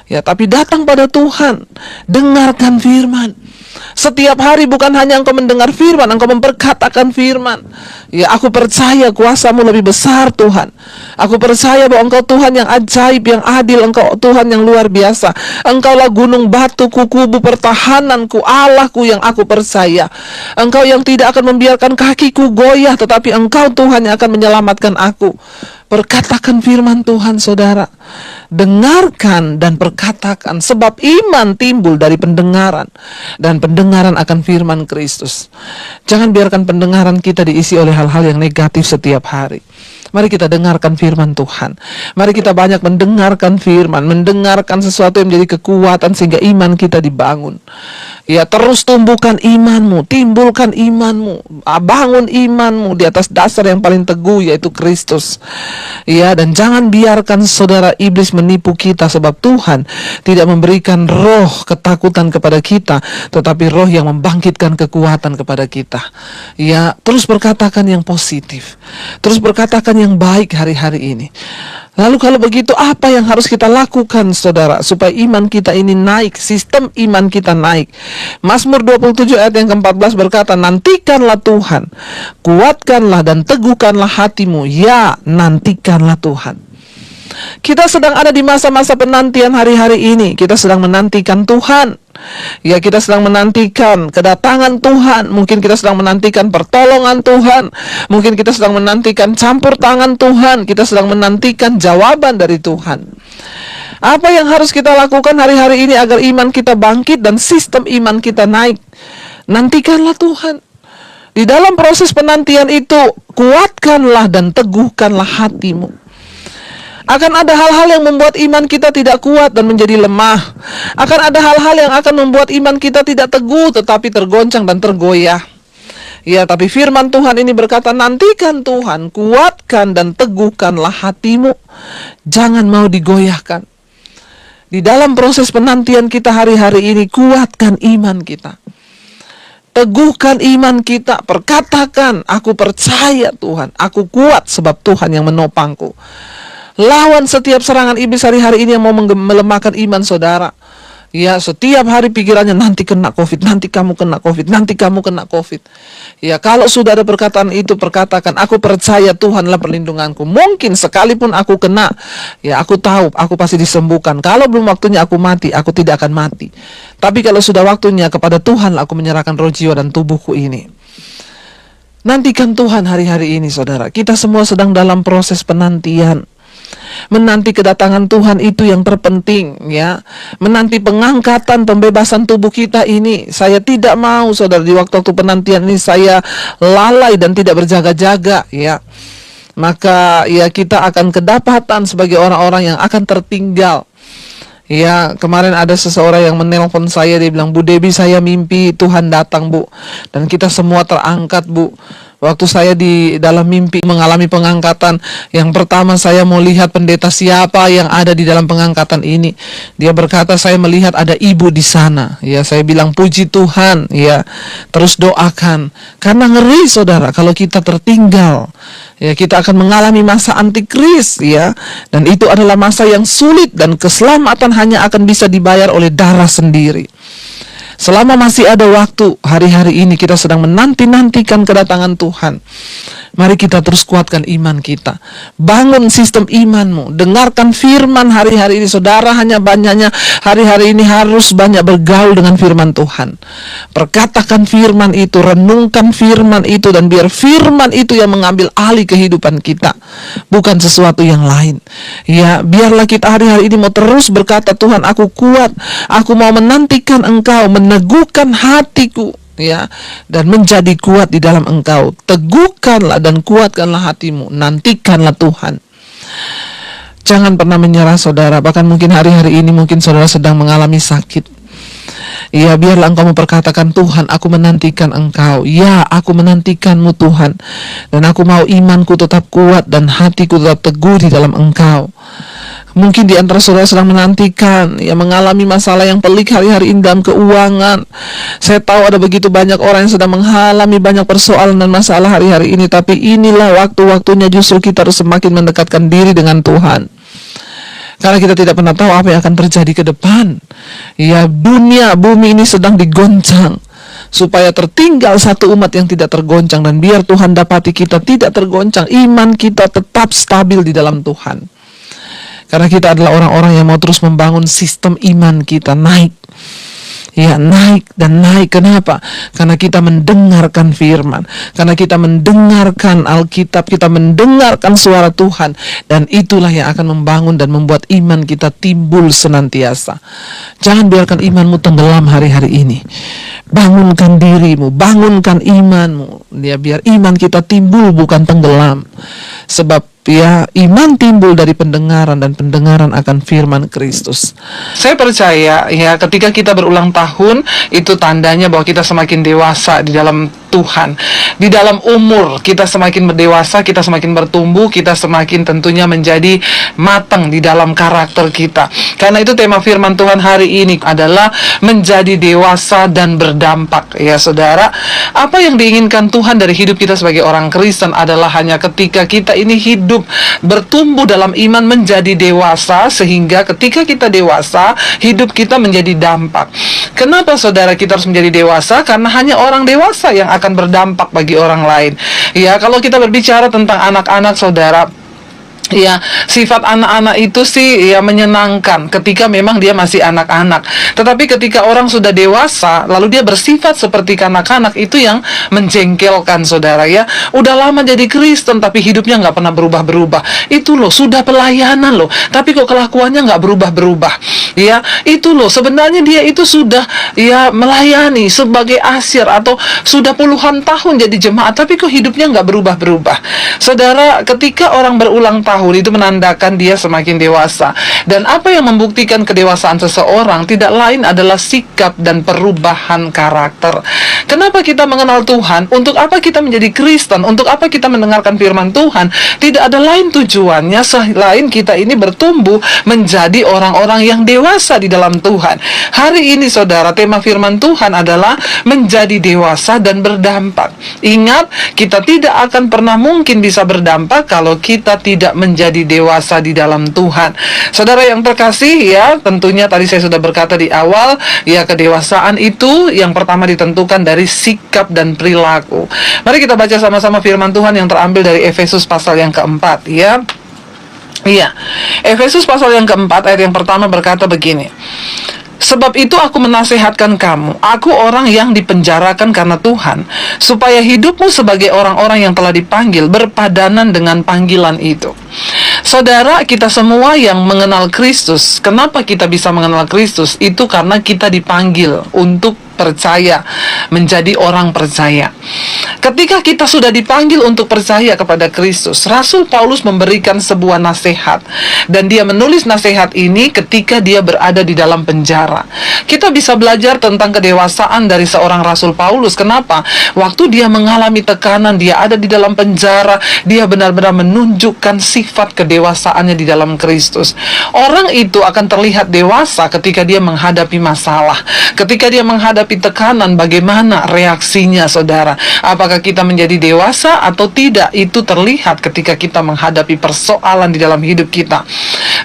Ya, tapi datang pada Tuhan, dengarkan firman. Setiap hari bukan hanya engkau mendengar firman, engkau memperkatakan firman. Ya, aku percaya kuasamu lebih besar Tuhan. Aku percaya bahwa engkau Tuhan yang ajaib, yang adil, engkau Tuhan yang luar biasa. Engkaulah gunung batuku, kubu pertahananku, Allahku yang aku percaya. Engkau yang tidak akan membiarkan kakiku goyah, tetapi engkau Tuhan yang akan menyelamatkan aku. Perkatakan firman Tuhan saudara. Dengarkan dan perkatakan, sebab iman timbul dari pendengaran, dan pendengaran akan firman Kristus. Jangan biarkan pendengaran kita diisi oleh hal-hal yang negatif setiap hari. Mari kita dengarkan firman Tuhan. Mari kita banyak mendengarkan firman, mendengarkan sesuatu yang menjadi kekuatan sehingga iman kita dibangun. Ya, terus tumbuhkan imanmu, timbulkan imanmu, bangun imanmu di atas dasar yang paling teguh, yaitu Kristus. Ya, dan jangan biarkan saudara iblis menipu kita, sebab Tuhan tidak memberikan roh ketakutan kepada kita, tetapi roh yang membangkitkan kekuatan kepada kita. Ya, terus berkatakan yang positif, terus berkatakan yang baik hari-hari ini. Lalu kalau begitu apa yang harus kita lakukan saudara supaya iman kita ini naik, sistem iman kita naik? Mazmur 27 ayat yang ke-14 berkata, nantikanlah Tuhan, kuatkanlah dan teguhkanlah hatimu, ya nantikanlah Tuhan. Kita sedang ada di masa-masa penantian hari-hari ini. Kita sedang menantikan Tuhan. Ya, kita sedang menantikan kedatangan Tuhan. Mungkin kita sedang menantikan pertolongan Tuhan. Mungkin kita sedang menantikan campur tangan Tuhan. Kita sedang menantikan jawaban dari Tuhan. Apa yang harus kita lakukan hari-hari ini agar iman kita bangkit dan sistem iman kita naik? Nantikanlah Tuhan. Di dalam proses penantian itu, kuatkanlah dan teguhkanlah hatimu. Akan ada hal-hal yang membuat iman kita tidak kuat dan menjadi lemah. Akan ada hal-hal yang akan membuat iman kita tidak teguh tetapi tergoncang dan tergoyah. Ya, tapi firman Tuhan ini berkata, nantikan Tuhan, kuatkan dan teguhkanlah hatimu. Jangan mau digoyahkan. Di dalam proses penantian kita hari-hari ini, kuatkan iman kita. Teguhkan iman kita, perkatakan, aku percaya Tuhan, aku kuat sebab Tuhan yang menopangku. Lawan setiap serangan iblis hari-hari ini yang mau melemahkan iman saudara. Ya, setiap hari pikirannya nanti kena COVID, nanti kamu kena COVID, nanti kamu kena COVID. Ya, kalau sudah ada perkataan itu, perkatakan, aku percaya Tuhanlah perlindunganku. Mungkin sekalipun aku kena, ya aku tahu aku pasti disembuhkan. Kalau belum waktunya aku mati, aku tidak akan mati. Tapi kalau sudah waktunya, kepada Tuhanlah aku menyerahkan roh, jiwa dan tubuhku ini. Nantikan Tuhan hari-hari ini saudara. Kita semua sedang dalam proses penantian. Menanti kedatangan Tuhan itu yang terpenting, ya. Menanti pengangkatan, pembebasan tubuh kita ini. Saya tidak mau saudara di waktu-waktu penantian ini saya lalai dan tidak berjaga-jaga, ya. Maka ya kita akan kedapatan sebagai orang-orang yang akan tertinggal. Ya, kemarin ada seseorang yang menelpon saya, dia bilang, Bu Debbie, saya mimpi Tuhan datang, Bu. Dan kita semua terangkat, Bu. Waktu saya di dalam mimpi mengalami pengangkatan, yang pertama saya mau lihat pendeta siapa yang ada di dalam pengangkatan ini. Dia berkata, saya melihat ada ibu di sana. Ya, saya bilang puji Tuhan, ya. Terus doakan. Karena ngeri saudara kalau kita tertinggal. Ya, kita akan mengalami masa antikris, ya. Dan itu adalah masa yang sulit dan keselamatan hanya akan bisa dibayar oleh darah sendiri. Selama masih ada waktu, hari-hari ini kita sedang menanti-nantikan kedatangan Tuhan. Mari kita terus kuatkan iman kita. Bangun sistem imanmu. Dengarkan firman hari-hari ini. Saudara hanya banyaknya hari-hari ini harus banyak bergaul dengan firman Tuhan. Perkatakan firman itu, renungkan firman itu, dan biar firman itu yang mengambil alih kehidupan kita, bukan sesuatu yang lain. Ya, biarlah kita hari-hari ini mau terus berkata, Tuhan aku kuat, aku mau menantikan Engkau, meneguhkan hatiku, ya, dan menjadi kuat di dalam Engkau. Teguhkanlah dan kuatkanlah hatimu. Nantikanlah Tuhan. Jangan pernah menyerah saudara. Bahkan mungkin hari-hari ini mungkin saudara sedang mengalami sakit. Ya, biarlah engkau memperkatakan, Tuhan aku menantikan Engkau. Ya, aku menantikanmu Tuhan. Dan aku mau imanku tetap kuat dan hatiku tetap teguh di dalam Engkau. Mungkin di antara saudara sedang menantikan, ya, mengalami masalah yang pelik hari-hari ini dalam keuangan. Saya tahu ada begitu banyak orang yang sedang mengalami banyak persoalan dan masalah hari-hari ini. Tapi inilah waktu-waktunya justru kita harus semakin mendekatkan diri dengan Tuhan. Karena kita tidak pernah tahu apa yang akan terjadi ke depan. Ya, bumi ini sedang digoncang. Supaya tertinggal satu umat yang tidak tergoncang. Dan biar Tuhan dapati kita tidak tergoncang, iman kita tetap stabil di dalam Tuhan. Karena kita adalah orang-orang yang mau terus membangun sistem iman kita naik. Ya, naik dan naik. Kenapa? Karena kita mendengarkan firman. Karena kita mendengarkan Alkitab. Kita mendengarkan suara Tuhan. Dan itulah yang akan membangun dan membuat iman kita timbul senantiasa. Jangan biarkan imanmu tenggelam hari-hari ini. Bangunkan dirimu, bangunkan imanmu. Ya, biar iman kita timbul bukan tenggelam. Sebab ya, iman timbul dari pendengaran, dan pendengaran akan firman Kristus. Saya percaya ya, ketika kita berulang tahun, itu tandanya bahwa kita semakin dewasa di dalam Tuhan. Di dalam umur kita semakin berdewasa, kita semakin bertumbuh, kita semakin tentunya menjadi matang di dalam karakter kita. Karena itu tema firman Tuhan hari ini adalah menjadi dewasa dan berdampak. Ya saudara, apa yang diinginkan Tuhan dari hidup kita sebagai orang Kristen adalah hanya ketika kita ini hidup bertumbuh dalam iman menjadi dewasa, sehingga ketika kita dewasa, hidup kita menjadi dampak. Kenapa saudara kita harus menjadi dewasa? Karena hanya orang dewasa yang akan berdampak bagi orang lain. Ya, kalau kita berbicara tentang anak-anak saudara, ya, sifat anak-anak itu sih ya menyenangkan ketika memang dia masih anak-anak. Tetapi ketika orang sudah dewasa, lalu dia bersifat seperti kanak-kanak, itu yang menjengkelkan saudara ya. Udah lama jadi Kristen tapi hidupnya nggak pernah berubah-berubah. Itu loh, sudah pelayanan loh, tapi kok kelakuannya nggak berubah-berubah. Ya, itu loh, sebenarnya dia itu sudah ya melayani sebagai asyir atau sudah puluhan tahun jadi jemaat, tapi kok hidupnya nggak berubah-berubah. Saudara, ketika orang berulang tahun itu menandakan dia semakin dewasa. Dan apa yang membuktikan kedewasaan seseorang tidak lain adalah sikap dan perubahan karakter. Kenapa kita mengenal Tuhan? Untuk apa kita menjadi Kristen? Untuk apa kita mendengarkan firman Tuhan? Tidak ada lain tujuannya selain kita ini bertumbuh menjadi orang-orang yang dewasa di dalam Tuhan. Hari ini saudara, tema firman Tuhan adalah menjadi dewasa dan berdampak. Ingat, kita tidak akan pernah mungkin bisa berdampak kalau kita tidak menjadi dewasa di dalam Tuhan. Saudara yang terkasih ya, tentunya tadi saya sudah berkata di awal, ya kedewasaan itu yang pertama ditentukan dari sikap dan perilaku. Mari kita baca sama-sama firman Tuhan yang terambil dari Efesus pasal yang keempat ya. Iya, Efesus pasal yang keempat ayat yang pertama berkata begini: sebab itu aku menasehatkan kamu, aku orang yang dipenjarakan karena Tuhan, supaya hidupmu sebagai orang-orang yang telah dipanggil berpadanan dengan panggilan itu. Saudara, kita semua yang mengenal Kristus, kenapa kita bisa mengenal Kristus? Itu karena kita dipanggil untuk percaya, menjadi orang percaya. Ketika kita sudah dipanggil untuk percaya kepada Kristus, Rasul Paulus memberikan sebuah nasihat, dan dia menulis nasihat ini ketika dia berada di dalam penjara. Kita bisa belajar tentang kedewasaan dari seorang Rasul Paulus. Kenapa? Waktu dia mengalami tekanan, dia ada di dalam penjara, dia benar-benar menunjukkan sifat kedewasaannya di dalam Kristus. Orang itu akan terlihat dewasa ketika dia menghadapi masalah, ketika dia menghadapi tekanan. Bagaimana reaksinya saudara? Apakah kita menjadi dewasa atau tidak? Itu terlihat ketika kita menghadapi persoalan di dalam hidup kita.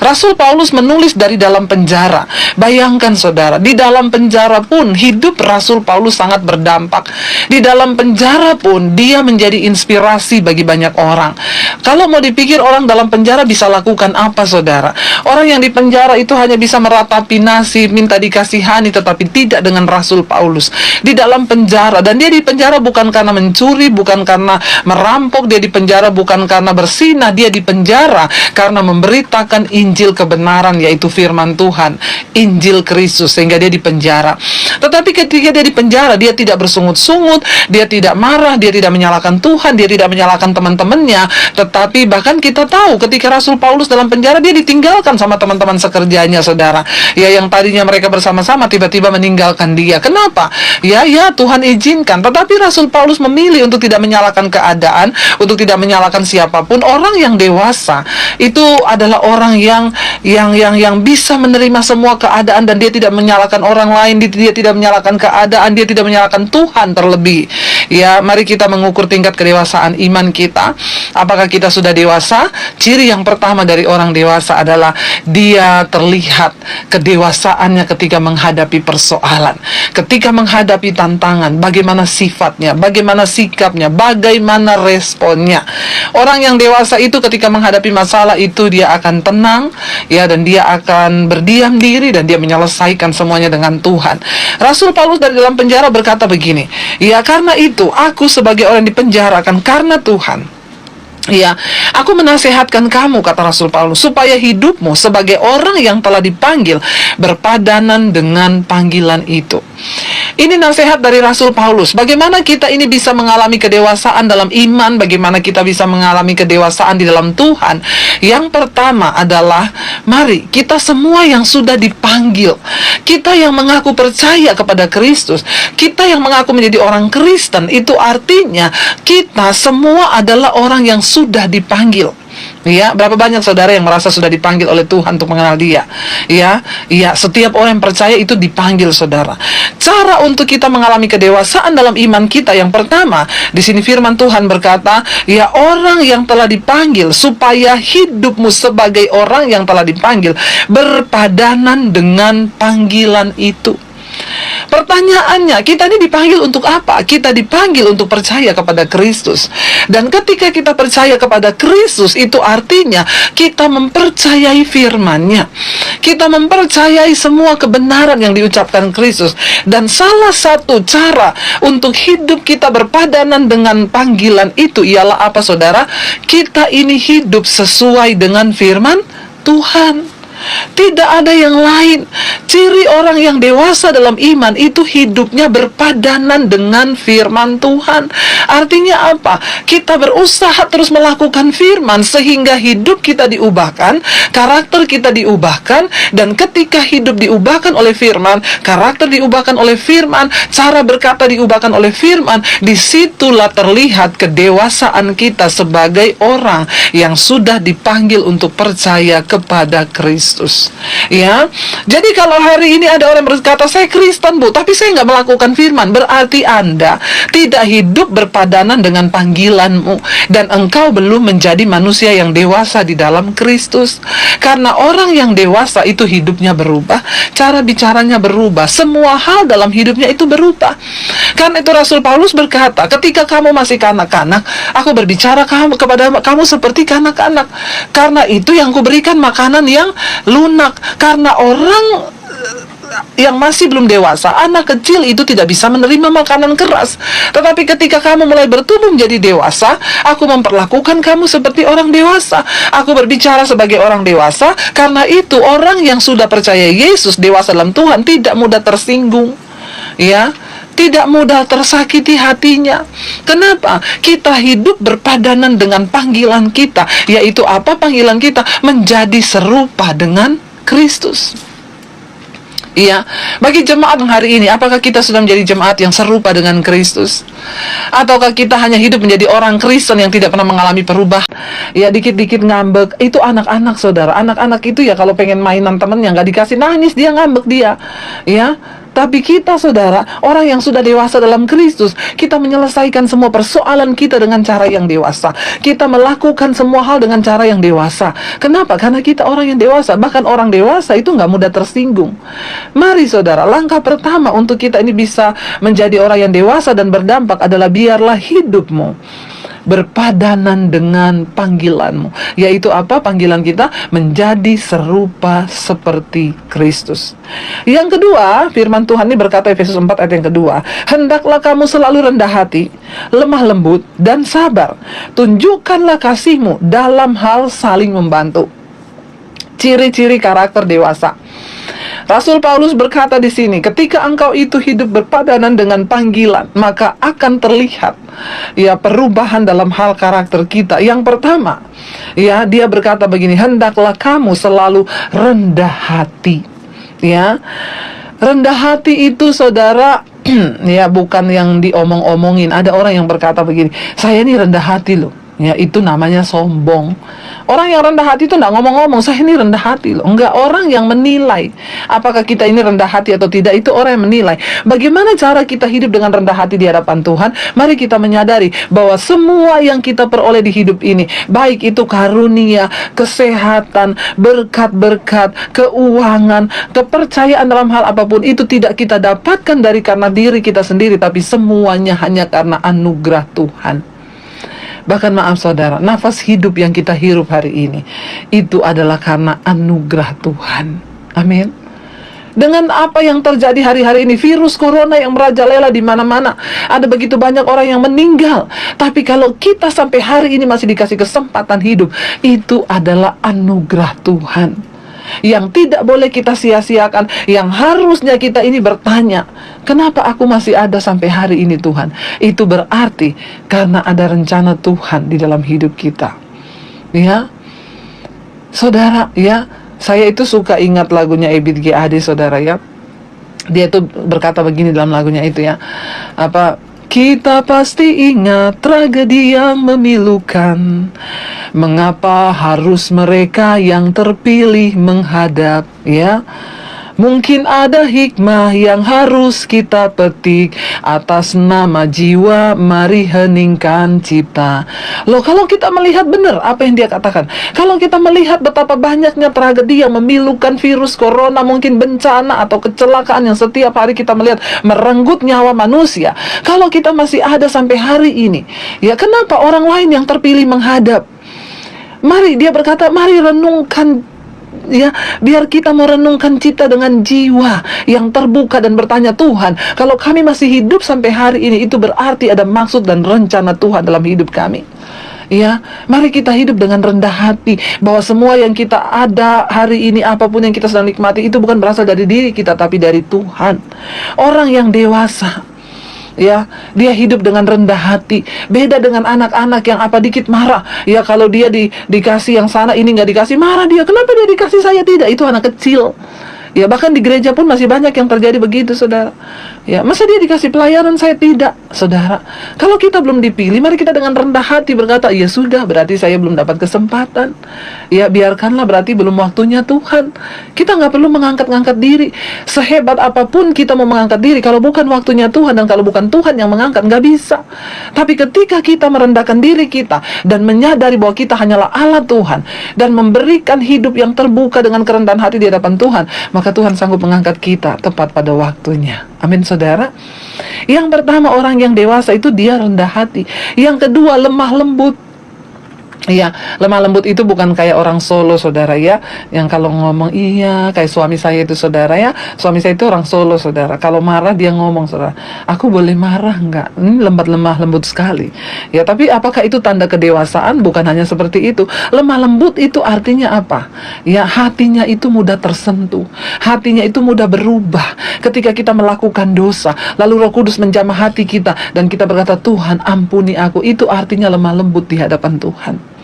Rasul Paulus menulis dari dalam penjara. Bayangkan saudara, di dalam penjara pun hidup Rasul Paulus sangat berdampak. Di dalam penjara pun dia menjadi inspirasi bagi banyak orang. Kalau mau dipikir orang dalam penjara bisa lakukan apa saudara? Orang yang di penjara itu hanya bisa meratapi nasib, minta dikasihani, tetapi tidak dengan Rasul Paulus. Di dalam penjara, dan dia di penjara bukan karena mencuri, bukan karena merampok, dia di penjara bukan karena bersinah, dia di penjara karena memberitakan Injil kebenaran, yaitu firman Tuhan, Injil Kristus, sehingga dia di penjara. Tetapi ketika dia di penjara, dia tidak bersungut-sungut, dia tidak marah, dia tidak menyalahkan Tuhan, dia tidak menyalahkan teman-temannya. Tetapi bahkan kita tahu ketika Rasul Paulus dalam penjara, dia ditinggalkan sama teman-teman sekerjanya saudara. Ya, yang tadinya mereka bersama-sama tiba-tiba meninggalkan dia. Kenapa? Ya Tuhan izinkan. Tetapi Rasul Paulus memilih untuk tidak menyalahkan keadaan, untuk tidak menyalahkan siapapun. Orang yang dewasa itu adalah orang yang bisa menerima semua keadaan, dan dia tidak menyalahkan orang lain, dia tidak menyalahkan keadaan, dia tidak menyalahkan Tuhan terlebih. Ya, mari kita mengukur tingkat kedewasaan iman kita. Apakah kita sudah dewasa? Ciri yang pertama dari orang dewasa adalah dia terlihat kedewasaannya ketika menghadapi persoalan, ketika menghadapi tantangan. Bagaimana sifatnya, bagaimana sikapnya, bagaimana responnya. Orang yang dewasa itu ketika menghadapi masalah itu dia akan tenang, ya, dan dia akan berdiam diri, dan dia menyelesaikan semuanya dengan Tuhan. Rasul Paulus dari dalam penjara berkata begini, ya karena itu aku sebagai orang di penjara karena Tuhan, Ya, aku menasehatkan kamu, kata Rasul Paulus, supaya hidupmu sebagai orang yang telah dipanggil berpadanan dengan panggilan itu. Ini nasihat dari Rasul Paulus. Bagaimana kita ini bisa mengalami kedewasaan dalam iman, bagaimana kita bisa mengalami kedewasaan di dalam Tuhan. Yang pertama adalah, mari kita semua yang sudah dipanggil, kita yang mengaku percaya kepada Kristus, kita yang mengaku menjadi orang Kristen, itu artinya kita semua adalah orang yang sudah dipanggil. Ya, berapa banyak saudara yang merasa sudah dipanggil oleh Tuhan untuk mengenal Dia? Ya, setiap orang yang percaya itu dipanggil, saudara. Cara untuk kita mengalami kedewasaan dalam iman kita, yang pertama, di sini firman Tuhan berkata, ya, orang yang telah dipanggil, supaya hidupmu sebagai orang yang telah dipanggil berpadanan dengan panggilan itu. Pertanyaannya, kita ini dipanggil untuk apa? Kita dipanggil untuk percaya kepada Kristus. Dan ketika kita percaya kepada Kristus, itu artinya kita mempercayai firman-Nya. Kita mempercayai semua kebenaran yang diucapkan Kristus. Dan salah satu cara untuk hidup kita berpadanan dengan panggilan itu ialah apa, saudara? Kita ini hidup sesuai dengan firman Tuhan. Tidak ada yang lain. Ciri orang yang dewasa dalam iman itu hidupnya berpadanan dengan firman Tuhan. Artinya apa? Kita berusaha terus melakukan firman sehingga hidup kita diubahkan, karakter kita diubahkan, dan ketika hidup diubahkan oleh firman, karakter diubahkan oleh firman, cara berkata diubahkan oleh firman, disitulah terlihat kedewasaan kita sebagai orang yang sudah dipanggil untuk percaya kepada Kristus. Ya, jadi kalau hari ini ada orang berkata, saya Kristen, Bu, tapi saya nggak melakukan firman, berarti Anda tidak hidup berpadanan dengan panggilanmu, dan engkau belum menjadi manusia yang dewasa di dalam Kristus. Karena orang yang dewasa itu hidupnya berubah, cara bicaranya berubah, semua hal dalam hidupnya itu berubah. Karena itu Rasul Paulus berkata, ketika kamu masih kanak-kanak, aku berbicara kepada kamu seperti kanak-kanak. Karena itu yang kuberikan makanan yang lunak. Karena orang yang masih belum dewasa, anak kecil itu tidak bisa menerima makanan keras. Tetapi ketika kamu mulai bertumbuh menjadi dewasa, aku memperlakukan kamu seperti orang dewasa. Aku berbicara sebagai orang dewasa. Karena itu orang yang sudah percaya Yesus, dewasa dalam Tuhan, tidak mudah tersinggung. Ya, tidak mudah tersakiti hatinya. Kenapa? Kita hidup berpadanan dengan panggilan kita, yaitu apa panggilan kita? Menjadi serupa dengan Kristus. Iya, bagi jemaat hari ini, apakah kita sudah menjadi jemaat yang serupa dengan Kristus? Ataukah kita hanya hidup menjadi orang Kristen yang tidak pernah mengalami perubahan? Ya, dikit-dikit ngambek. Itu anak-anak, saudara. Anak-anak itu ya kalau pengen mainan temennya nggak dikasih, nangis dia, ngambek dia. Ya, tapi kita, saudara, orang yang sudah dewasa dalam Kristus, kita menyelesaikan semua persoalan kita dengan cara yang dewasa. Kita melakukan semua hal dengan cara yang dewasa. Kenapa? Karena kita orang yang dewasa. Bahkan orang dewasa itu nggak mudah tersinggung. Mari, saudara, langkah pertama untuk kita ini bisa menjadi orang yang dewasa dan berdampak adalah biarlah hidupmu berpadanan dengan panggilanmu, yaitu apa? Panggilan kita menjadi serupa seperti Kristus. Yang kedua, firman Tuhan ini berkata, Efesus 4 ayat yang kedua, hendaklah kamu selalu rendah hati, lemah lembut, dan sabar. Tunjukkanlah kasihmu dalam hal saling membantu. Ciri-ciri karakter dewasa. Rasul Paulus berkata di sini, ketika engkau itu hidup berpadanan dengan panggilan, maka akan terlihat ya perubahan dalam hal karakter kita. Yang pertama, ya, dia berkata begini, hendaklah kamu selalu rendah hati. Ya, rendah hati itu, saudara, ya, bukan yang diomong-omongin. Ada orang yang berkata begini, saya ini rendah hati loh. Ya, itu namanya sombong. Orang yang rendah hati itu enggak ngomong-ngomong, saya ini rendah hati loh. Enggak, orang yang menilai apakah kita ini rendah hati atau tidak, itu orang yang menilai. Bagaimana cara kita hidup dengan rendah hati di hadapan Tuhan? Mari kita menyadari bahwa semua yang kita peroleh di hidup ini, baik itu karunia, kesehatan, berkat-berkat, keuangan, kepercayaan dalam hal apapun, itu tidak kita dapatkan dari karena diri kita sendiri, tapi semuanya hanya karena anugerah Tuhan. Bahkan maaf, saudara, nafas hidup yang kita hirup hari ini, itu adalah karena anugerah Tuhan. Amin. Dengan apa yang terjadi hari-hari ini, virus corona yang merajalela di mana-mana, ada begitu banyak orang yang meninggal. Tapi kalau kita sampai hari ini masih dikasih kesempatan hidup, itu adalah anugerah Tuhan yang tidak boleh kita sia-siakan. Yang harusnya kita ini bertanya, kenapa aku masih ada sampai hari ini Tuhan? Itu berarti karena ada rencana Tuhan di dalam hidup kita. Ya, saudara, ya, saya itu suka ingat lagunya Ebit G. Ade, saudara, ya. Dia itu berkata begini dalam lagunya itu, ya. Kita pasti ingat tragedi yang memilukan. Mengapa harus mereka yang terpilih menghadap, ya? Mungkin ada hikmah yang harus kita petik. Atas nama jiwa, mari heningkan cipta. Loh, kalau kita melihat benar apa yang dia katakan, kalau kita melihat betapa banyaknya tragedi yang memilukan, virus corona, mungkin bencana atau kecelakaan yang setiap hari kita melihat merenggut nyawa manusia, kalau kita masih ada sampai hari ini, ya kenapa orang lain yang terpilih menghadap? Mari, dia berkata, mari renungkan, ya, biar kita merenungkan cipta dengan jiwa yang terbuka dan bertanya, Tuhan, kalau kami masih hidup sampai hari ini, itu berarti ada maksud dan rencana Tuhan dalam hidup kami. Ya, mari kita hidup dengan rendah hati bahwa semua yang kita ada hari ini, apapun yang kita sedang nikmati, itu bukan berasal dari diri kita, tapi dari Tuhan. Orang yang dewasa, ya, dia hidup dengan rendah hati. Beda dengan anak-anak yang apa dikit marah. Ya, kalau dia dikasih yang sana, ini nggak dikasih, marah dia. Kenapa dia dikasih, saya tidak? Itu anak kecil. Ya, bahkan di gereja pun masih banyak yang terjadi begitu, saudara. Ya, masa dia dikasih pelayanan, saya tidak, saudara. Kalau kita belum dipilih, mari kita dengan rendah hati berkata, ya sudah, berarti saya belum dapat kesempatan. Ya, biarkanlah, berarti belum waktunya Tuhan. Kita nggak perlu mengangkat-ngangkat diri. Sehebat apapun kita mau mengangkat diri, kalau bukan waktunya Tuhan dan kalau bukan Tuhan yang mengangkat, nggak bisa. Tapi ketika kita merendahkan diri kita dan menyadari bahwa kita hanyalah alat Tuhan dan memberikan hidup yang terbuka dengan kerendahan hati di hadapan Tuhan, maka Tuhan sanggup mengangkat kita tepat pada waktunya. Amin, saudara. Yang pertama, orang yang dewasa itu dia rendah hati. Yang kedua, lemah lembut. Iya, lemah lembut itu bukan kayak orang Solo, saudara, ya, yang kalau ngomong iya, kayak suami saya itu, saudara, ya. Suami saya itu orang Solo, saudara. Kalau marah dia ngomong, saudara, aku boleh marah nggak? Ini lemah lembut sekali. Ya, tapi apakah itu tanda kedewasaan? Bukan hanya seperti itu. Lemah lembut itu artinya apa? Ya, hatinya itu mudah tersentuh. Hatinya itu mudah berubah ketika kita melakukan dosa. Lalu Roh Kudus menjamah hati kita dan kita berkata, Tuhan, ampuni aku. Itu artinya lemah lembut di hadapan Tuhan.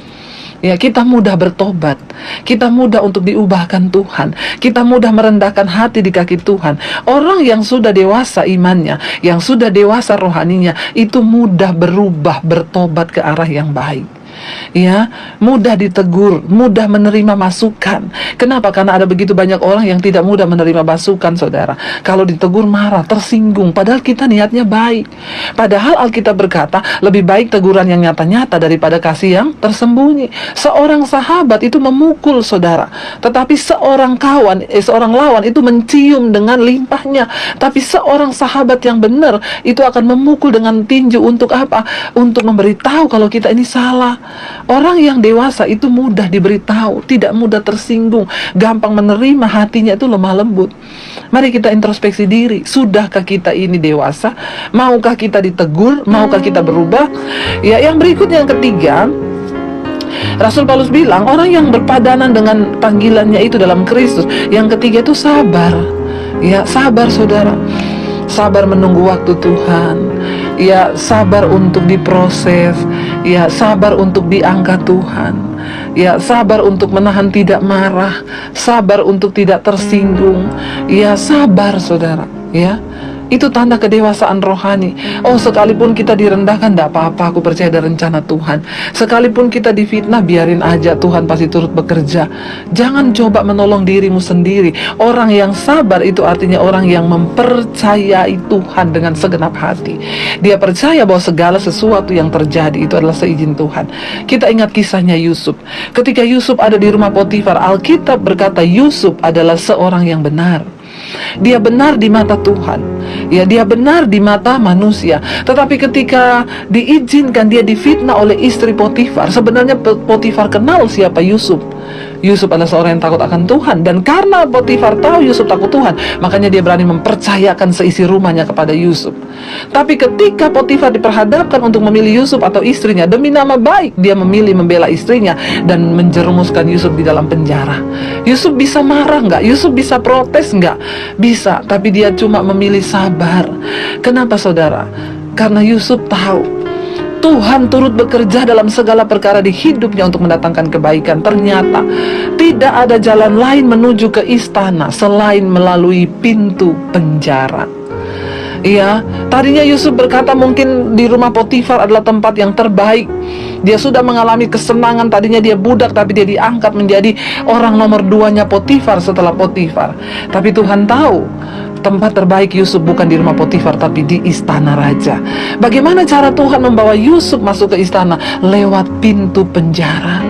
Ya, kita mudah bertobat, kita mudah untuk diubahkan Tuhan, kita mudah merendahkan hati di kaki Tuhan. Orang yang sudah dewasa imannya, yang sudah dewasa rohaninya, itu mudah berubah, bertobat ke arah yang baik. Ya, mudah ditegur, mudah menerima masukan. Kenapa? Karena ada begitu banyak orang yang tidak mudah menerima masukan, saudara. Kalau ditegur marah, tersinggung, padahal kita niatnya baik. Padahal Alkitab berkata, lebih baik teguran yang nyata-nyata daripada kasih yang tersembunyi. Seorang sahabat itu memukul, saudara, tetapi seorang lawan itu mencium dengan limpahnya. Tapi seorang sahabat yang benar itu akan memukul dengan tinju untuk apa? Untuk memberitahu kalau kita ini salah. Orang yang dewasa itu mudah diberitahu, tidak mudah tersinggung, gampang menerima, hatinya itu lemah lembut. Mari kita introspeksi diri, sudahkah kita ini dewasa? Maukah kita ditegur? Maukah kita berubah? Ya, yang berikutnya, yang ketiga, Rasul Paulus bilang, orang yang berpadanan dengan panggilannya itu dalam Kristus. Yang ketiga itu sabar. Ya, sabar, saudara. Sabar menunggu waktu Tuhan. Ya, sabar untuk diproses. Ya, sabar untuk diangkat Tuhan. Ya, sabar untuk menahan tidak marah. Sabar untuk tidak tersinggung. Ya, sabar, saudara. Ya, itu tanda kedewasaan rohani. Oh, sekalipun kita direndahkan, tidak apa-apa, aku percaya ada rencana Tuhan. Sekalipun kita difitnah, biarin aja, Tuhan pasti turut bekerja. Jangan coba menolong dirimu sendiri. Orang yang sabar itu artinya orang yang mempercayai Tuhan dengan segenap hati. Dia percaya bahwa segala sesuatu yang terjadi itu adalah seizin Tuhan. Kita ingat kisahnya Yusuf. Ketika Yusuf ada di rumah Potifar, Alkitab berkata Yusuf adalah seorang yang benar. Dia benar di mata Tuhan. Ya, dia benar di mata manusia. Tetapi ketika diizinkan dia difitnah oleh istri Potifar, sebenarnya Potifar kenal siapa Yusuf. Yusuf adalah seorang yang takut akan Tuhan. Dan karena Potifar tahu Yusuf takut Tuhan, makanya dia berani mempercayakan seisi rumahnya kepada Yusuf. Tapi ketika Potifar diperhadapkan untuk memilih Yusuf atau istrinya, demi nama baik dia memilih membela istrinya dan menjerumuskan Yusuf di dalam penjara. Yusuf bisa marah nggak? Yusuf bisa protes nggak? Bisa, tapi dia cuma memilih sabar. Kenapa saudara? Karena Yusuf tahu Tuhan turut bekerja dalam segala perkara di hidupnya untuk mendatangkan kebaikan. Ternyata tidak ada jalan lain menuju ke istana selain melalui pintu penjara. Iya, tadinya Yusuf berkata mungkin di rumah Potifar adalah tempat yang terbaik. Dia sudah mengalami kesenangan, tadinya dia budak tapi dia diangkat menjadi orang nomor 2-nya Potifar setelah Potifar. Tapi Tuhan tahu tempat terbaik Yusuf bukan di rumah Potifar tapi di istana raja. Bagaimana cara Tuhan membawa Yusuf masuk ke istana? Lewat pintu penjara.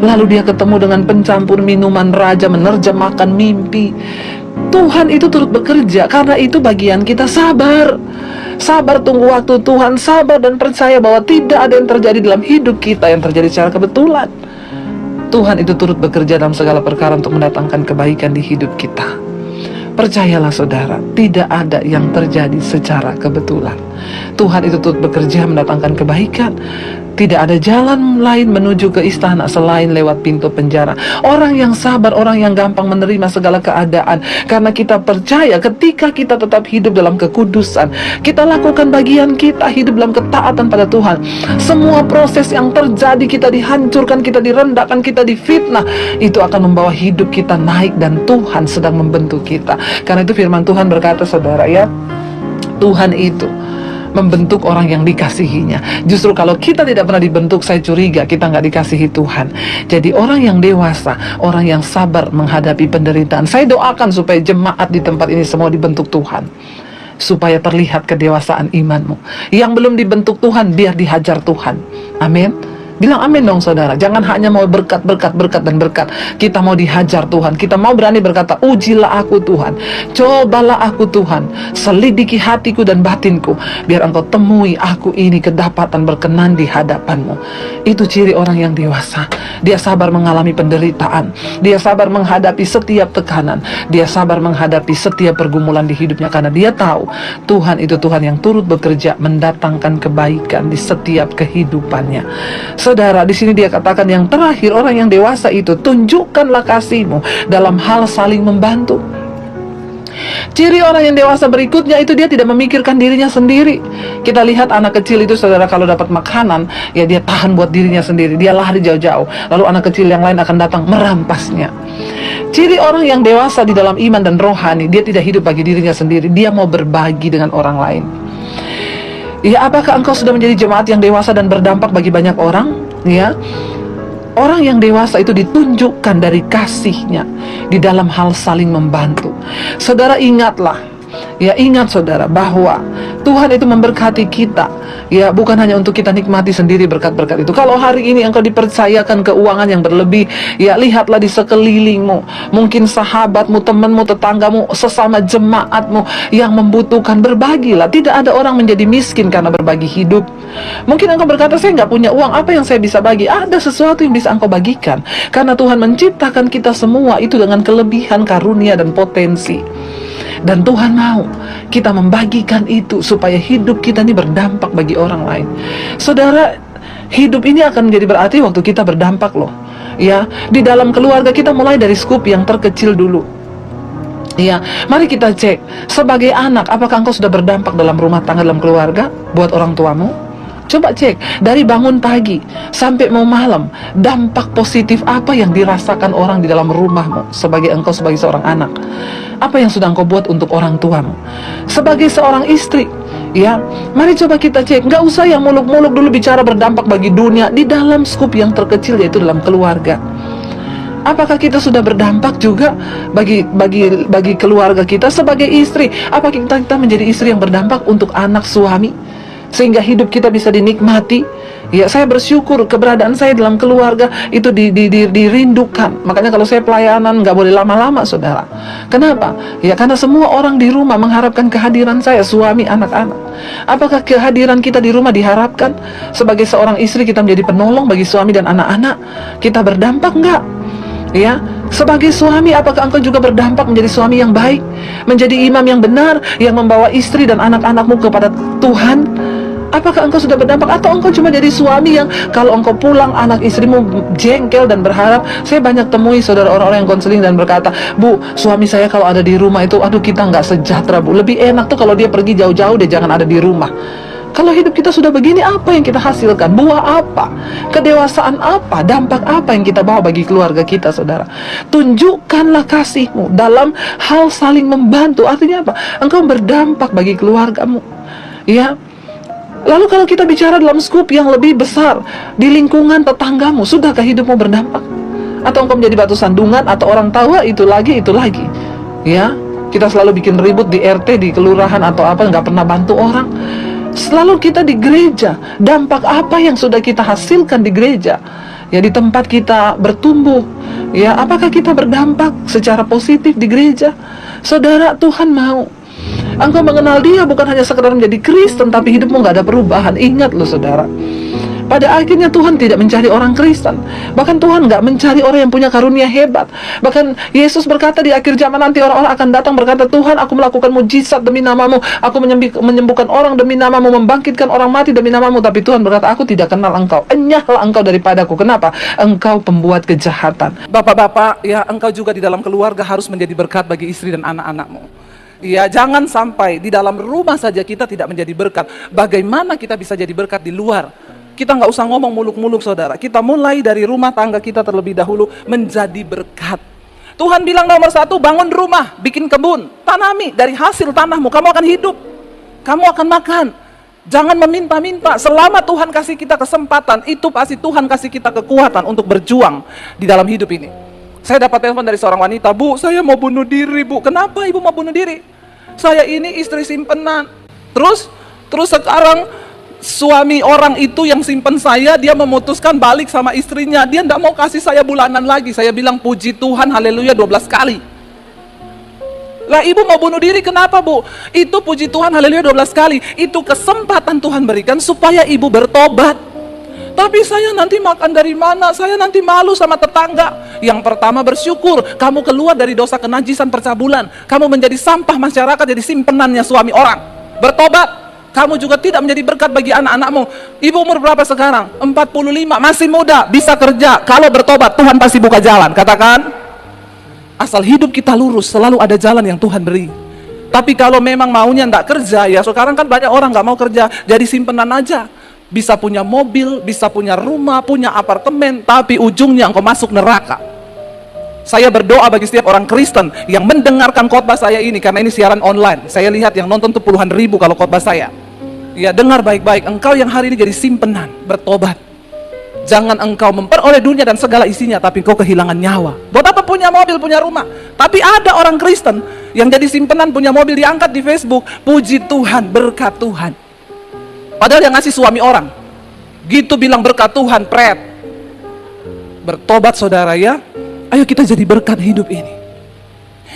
Lalu dia ketemu dengan pencampur minuman raja, menerjemahkan mimpi. Tuhan itu turut bekerja. Karena itu bagian kita sabar. Sabar tunggu waktu Tuhan, sabar dan percaya bahwa tidak ada yang terjadi dalam hidup kita yang terjadi secara kebetulan. Tuhan itu turut bekerja dalam segala perkara untuk mendatangkan kebaikan di hidup kita. Percayalah saudara, tidak ada yang terjadi secara kebetulan. Tuhan itu turut bekerja mendatangkan kebaikan. Tidak ada jalan lain menuju ke istana selain lewat pintu penjara. Orang yang sabar, orang yang gampang menerima segala keadaan, karena kita percaya ketika kita tetap hidup dalam kekudusan, kita lakukan bagian kita, hidup dalam ketaatan pada Tuhan, semua proses yang terjadi, kita dihancurkan, kita direndahkan, kita difitnah, itu akan membawa hidup kita naik dan Tuhan sedang membentuk kita. Karena itu firman Tuhan berkata saudara ya, Tuhan itu membentuk orang yang dikasihinya. Justru kalau kita tidak pernah dibentuk, saya curiga kita nggak dikasihi Tuhan. Jadi orang yang dewasa, orang yang sabar menghadapi penderitaan. Saya doakan supaya jemaat di tempat ini semua dibentuk Tuhan, supaya terlihat kedewasaan imanmu. Yang belum dibentuk Tuhan, biar dihajar Tuhan. Amin. Bilang amin dong saudara. Jangan hanya mau berkat, dan berkat. Kita mau dihajar Tuhan. Kita mau berani berkata, ujilah aku Tuhan, cobalah aku Tuhan, selidiki hatiku dan batinku, biar engkau temui aku ini kedapatan berkenan di hadapanmu. Itu ciri orang yang dewasa. Dia sabar mengalami penderitaan. Dia sabar menghadapi setiap tekanan. Dia sabar menghadapi setiap pergumulan di hidupnya, karena dia tahu Tuhan itu Tuhan yang turut bekerja mendatangkan kebaikan di setiap kehidupannya. Saudara, di sini dia katakan yang terakhir, orang yang dewasa itu tunjukkanlah kasihmu dalam hal saling membantu. Ciri orang yang dewasa berikutnya itu dia tidak memikirkan dirinya sendiri. Kita lihat anak kecil itu saudara, kalau dapat makanan ya dia tahan buat dirinya sendiri, dia lari jauh-jauh, lalu anak kecil yang lain akan datang merampasnya. Ciri orang yang dewasa di dalam iman dan rohani, dia tidak hidup bagi dirinya sendiri, dia mau berbagi dengan orang lain. Ya, apakah engkau sudah menjadi jemaat yang dewasa dan berdampak bagi banyak orang? Ya, orang yang dewasa itu ditunjukkan dari kasihnya di dalam hal saling membantu. Saudara ingatlah, ya ingat saudara bahwa Tuhan itu memberkati kita, ya bukan hanya untuk kita nikmati sendiri berkat-berkat itu. Kalau hari ini engkau dipercayakan keuangan yang berlebih, ya lihatlah di sekelilingmu, mungkin sahabatmu, temanmu, tetanggamu, sesama jemaatmu yang membutuhkan, berbagilah. Tidak ada orang menjadi miskin karena berbagi hidup. Mungkin engkau berkata, saya nggak punya uang, apa yang saya bisa bagi? Ada sesuatu yang bisa engkau bagikan, karena Tuhan menciptakan kita semua itu dengan kelebihan, karunia, dan potensi. Dan Tuhan mau kita membagikan itu supaya hidup kita ini berdampak bagi orang lain. Saudara, hidup ini akan menjadi berarti waktu kita berdampak loh. Ya, di dalam keluarga kita mulai dari skup yang terkecil dulu. Ya, mari kita cek sebagai anak, apakah engkau sudah berdampak dalam rumah tangga, dalam keluarga buat orang tuamu? Coba cek, dari bangun pagi sampai mau malam, dampak positif apa yang dirasakan orang di dalam rumahmu sebagai engkau sebagai seorang anak? Apa yang sudah engkau buat untuk orang tuamu? Sebagai seorang istri, ya, mari coba kita cek. Nggak usah yang muluk-muluk dulu bicara berdampak bagi dunia, di dalam skup yang terkecil yaitu dalam keluarga. Apakah kita sudah berdampak juga bagi keluarga kita sebagai istri? Apakah kita menjadi istri yang berdampak untuk anak, suami, sehingga hidup kita bisa dinikmati? Ya, saya bersyukur keberadaan saya dalam keluarga itu dirindukan. Makanya kalau saya pelayanan nggak boleh lama-lama, saudara. Kenapa? Ya karena semua orang di rumah mengharapkan kehadiran saya, suami, anak-anak. Apakah kehadiran kita di rumah diharapkan? Sebagai seorang istri kita menjadi penolong bagi suami dan anak-anak. Kita berdampak nggak? Ya, sebagai suami, apakah engkau juga berdampak menjadi suami yang baik, menjadi imam yang benar, yang membawa istri dan anak-anakmu kepada Tuhan? Apakah engkau sudah berdampak, atau engkau cuma jadi suami yang kalau engkau pulang anak istrimu jengkel dan berharap? Saya banyak temui saudara orang-orang yang konseling dan berkata, "Bu, suami saya kalau ada di rumah itu, aduh kita nggak sejahtera, Bu. Lebih enak tuh kalau dia pergi jauh-jauh deh, jangan ada di rumah." Kalau hidup kita sudah begini, apa yang kita hasilkan? Buah apa? Kedewasaan apa? Dampak apa yang kita bawa bagi keluarga kita, saudara? Tunjukkanlah kasihmu dalam hal saling membantu. Artinya apa? Engkau berdampak bagi keluargamu. Ya. Lalu kalau kita bicara dalam skup yang lebih besar, di lingkungan tetanggamu, sudahkah hidupmu berdampak? Atau engkau menjadi batu sandungan, atau orang tahu itu lagi? Ya. Kita selalu bikin ribut di RT, di kelurahan, atau apa, nggak pernah bantu orang. Selalu kita di gereja, dampak apa yang sudah kita hasilkan di gereja? Ya, di tempat kita bertumbuh. Ya, apakah kita berdampak secara positif di gereja? Saudara, Tuhan mau engkau mengenal Dia bukan hanya sekedar menjadi Kristen, tapi hidupmu gak ada perubahan. Ingat loh saudara, pada akhirnya Tuhan tidak mencari orang Kristen. Bahkan Tuhan gak mencari orang yang punya karunia hebat. Bahkan Yesus berkata di akhir zaman nanti orang-orang akan datang berkata, "Tuhan, aku melakukan mujizat demi namamu, aku menyembuhkan orang demi namamu, membangkitkan orang mati demi namamu." Tapi Tuhan berkata, "Aku tidak kenal engkau, enyahlah engkau daripadaku." Kenapa? Engkau pembuat kejahatan. Bapak-bapak, ya, engkau juga di dalam keluarga harus menjadi berkat bagi istri dan anak-anakmu. Ya, jangan sampai di dalam rumah saja kita tidak menjadi berkat. Bagaimana kita bisa jadi berkat di luar? Kita nggak usah ngomong muluk-muluk saudara. Kita mulai dari rumah tangga kita terlebih dahulu menjadi berkat. Tuhan bilang nomor 1, bangun rumah, bikin kebun, tanami, dari hasil tanahmu kamu akan hidup, kamu akan makan. Jangan meminta-minta. Selama Tuhan kasih kita kesempatan, itu pasti Tuhan kasih kita kekuatan untuk berjuang di dalam hidup ini. Saya dapat telepon dari seorang wanita, "Bu, saya mau bunuh diri, Bu." "Kenapa ibu mau bunuh diri?" "Saya ini istri simpenan. Terus sekarang suami orang itu yang simpen saya, dia memutuskan balik sama istrinya. Dia tidak mau kasih saya bulanan lagi." Saya bilang, "Puji Tuhan, haleluya 12 kali. Lah ibu mau bunuh diri kenapa, Bu?" "Itu puji Tuhan, haleluya 12 kali. Itu kesempatan Tuhan berikan supaya ibu bertobat." "Tapi saya nanti makan dari mana? Saya nanti malu sama tetangga." Yang pertama bersyukur, kamu keluar dari dosa kenajisan percabulan. Kamu menjadi sampah masyarakat, jadi simpenannya suami orang. Bertobat. Kamu juga tidak menjadi berkat bagi anak-anakmu. Ibu umur berapa sekarang? 45, masih muda, bisa kerja. Kalau bertobat, Tuhan pasti buka jalan. Katakan, asal hidup kita lurus, selalu ada jalan yang Tuhan beri. Tapi kalau memang maunya enggak kerja, ya sekarang kan banyak orang nggak mau kerja, jadi simpenan aja. Bisa punya mobil, bisa punya rumah, punya apartemen, tapi ujungnya engkau masuk neraka. Saya berdoa bagi setiap orang Kristen yang mendengarkan khotbah saya ini, karena ini siaran online. Saya lihat yang nonton tuh puluhan ribu kalau khotbah saya. Ya, dengar baik-baik, engkau yang hari ini jadi simpenan, bertobat. Jangan engkau memperoleh dunia dan segala isinya, tapi engkau kehilangan nyawa. Buat apa punya mobil, punya rumah? Tapi ada orang Kristen yang jadi simpenan, punya mobil, diangkat di Facebook, "Puji Tuhan, berkat Tuhan." Padahal yang ngasih suami orang. Gitu bilang berkat Tuhan, pret. Bertobat saudara ya. Ayo kita jadi berkat hidup ini.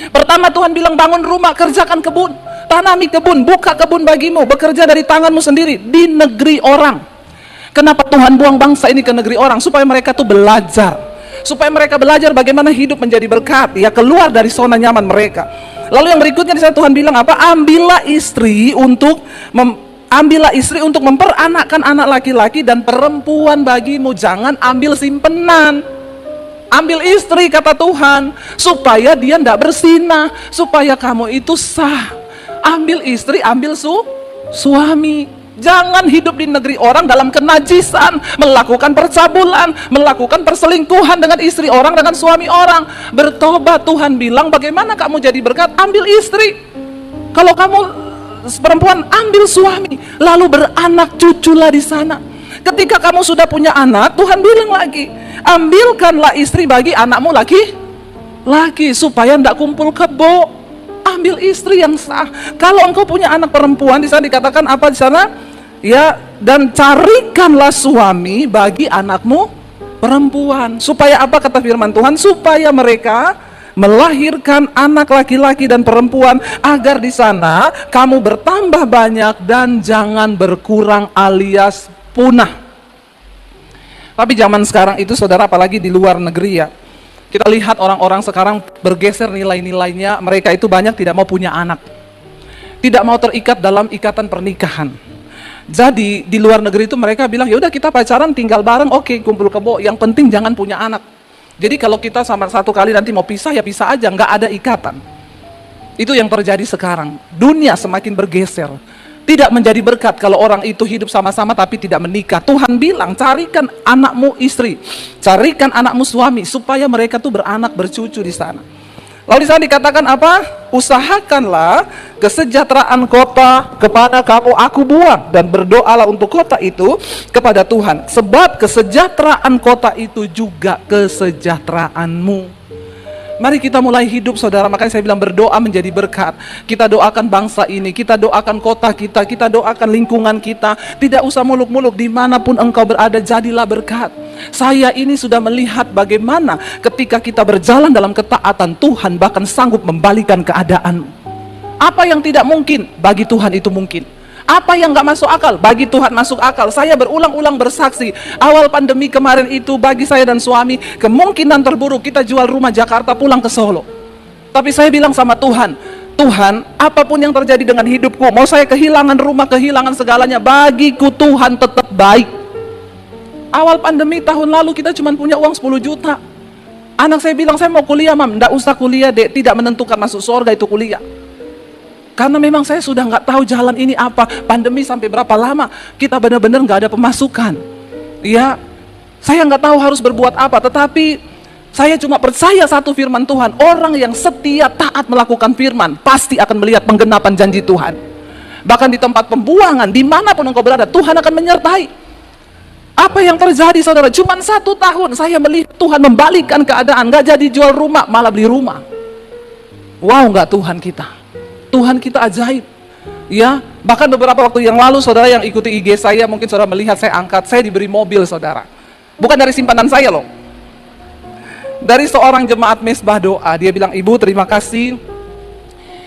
Pertama Tuhan bilang bangun rumah, kerjakan kebun, tanami kebun, buka kebun bagimu, bekerja dari tanganmu sendiri di negeri orang. Kenapa Tuhan buang bangsa ini ke negeri orang? Supaya mereka tuh belajar. Supaya mereka belajar bagaimana hidup menjadi berkat, ya, keluar dari zona nyaman mereka. Lalu yang berikutnya di sana Tuhan bilang apa? Ambillah istri untuk memperanakkan anak laki-laki dan perempuan bagimu. Jangan ambil simpenan. Ambil istri, kata Tuhan, supaya dia tidak bersinah, supaya kamu itu sah. Ambil istri, ambil suami. Jangan hidup di negeri orang dalam kenajisan, melakukan percabulan, melakukan perselingkuhan dengan istri orang, dengan suami orang. Bertobat, Tuhan bilang, bagaimana kamu jadi berkat? Ambil istri. Kalau kamu perempuan, ambil suami, lalu beranak cuculah di sana. Ketika kamu sudah punya anak, Tuhan bilang lagi, ambilkanlah istri bagi anakmu laki, supaya tidak kumpul kebo. Ambil istri yang sah. Kalau engkau punya anak perempuan, di sana dikatakan apa di sana? Ya, dan carikanlah suami bagi anakmu perempuan. Supaya apa kata firman Tuhan? Supaya mereka melahirkan anak laki-laki dan perempuan, agar di sana kamu bertambah banyak dan jangan berkurang alias punah. Tapi zaman sekarang itu saudara, apalagi di luar negeri ya, Kita lihat orang-orang sekarang bergeser nilai-nilainya, mereka itu banyak tidak mau punya anak. Tidak mau terikat dalam ikatan pernikahan. Jadi di luar negeri itu mereka bilang, ya udah kita pacaran tinggal bareng, oke, kumpul kebo, yang penting jangan punya anak. Jadi kalau kita sama satu kali nanti mau pisah, ya pisah aja, nggak ada ikatan. Itu yang terjadi sekarang. Dunia semakin bergeser. Tidak menjadi berkat kalau orang itu hidup sama-sama tapi tidak menikah. Tuhan bilang, carikan anakmu istri, carikan anakmu suami, supaya mereka tuh beranak, bercucu di sana. Lalu di sana dikatakan apa? Usahakanlah kesejahteraan kota kepada kamu aku buang, dan berdoalah untuk kota itu kepada Tuhan, sebab kesejahteraan kota itu juga kesejahteraanmu. Mari kita mulai hidup, saudara. Makanya saya bilang berdoa menjadi berkat. Kita doakan bangsa ini, kita doakan kota kita doakan lingkungan kita. Tidak usah muluk-muluk, dimanapun engkau berada jadilah berkat. Saya ini sudah melihat bagaimana ketika kita berjalan dalam ketaatan, Tuhan bahkan sanggup membalikan keadaan. Apa yang tidak mungkin, bagi Tuhan itu mungkin. Apa yang gak masuk akal, bagi Tuhan masuk akal. Saya berulang-ulang bersaksi, awal pandemi kemarin itu bagi saya dan suami, kemungkinan terburuk kita jual rumah Jakarta pulang ke Solo. Tapi saya bilang sama Tuhan, Tuhan, apapun yang terjadi dengan hidupku, mau saya kehilangan rumah, kehilangan segalanya, bagiku Tuhan tetap baik. Awal pandemi tahun lalu kita cuma punya uang 10 juta. Anak saya bilang, saya mau kuliah, Mam. Nggak usah kuliah, Dek, tidak menentukan masuk surga itu kuliah. Karena memang saya sudah nggak tahu jalan ini apa, pandemi sampai berapa lama, kita benar-benar nggak ada pemasukan. Ya, saya nggak tahu harus berbuat apa, tetapi saya cuma percaya satu firman Tuhan, orang yang setia taat melakukan firman, pasti akan melihat penggenapan janji Tuhan. Bahkan di tempat pembuangan, dimanapun engkau berada, Tuhan akan menyertai. Apa yang terjadi, saudara? Cuma 1 tahun saya melihat Tuhan membalikkan keadaan, nggak jadi jual rumah, malah beli rumah. Wow, nggak Tuhan kita? Tuhan kita ajaib, ya. Bahkan beberapa waktu yang lalu, saudara yang ikuti IG saya, mungkin saudara melihat saya angkat, saya diberi mobil, saudara. Bukan dari simpanan saya loh. Dari seorang jemaat mesbah doa, dia bilang, Ibu terima kasih,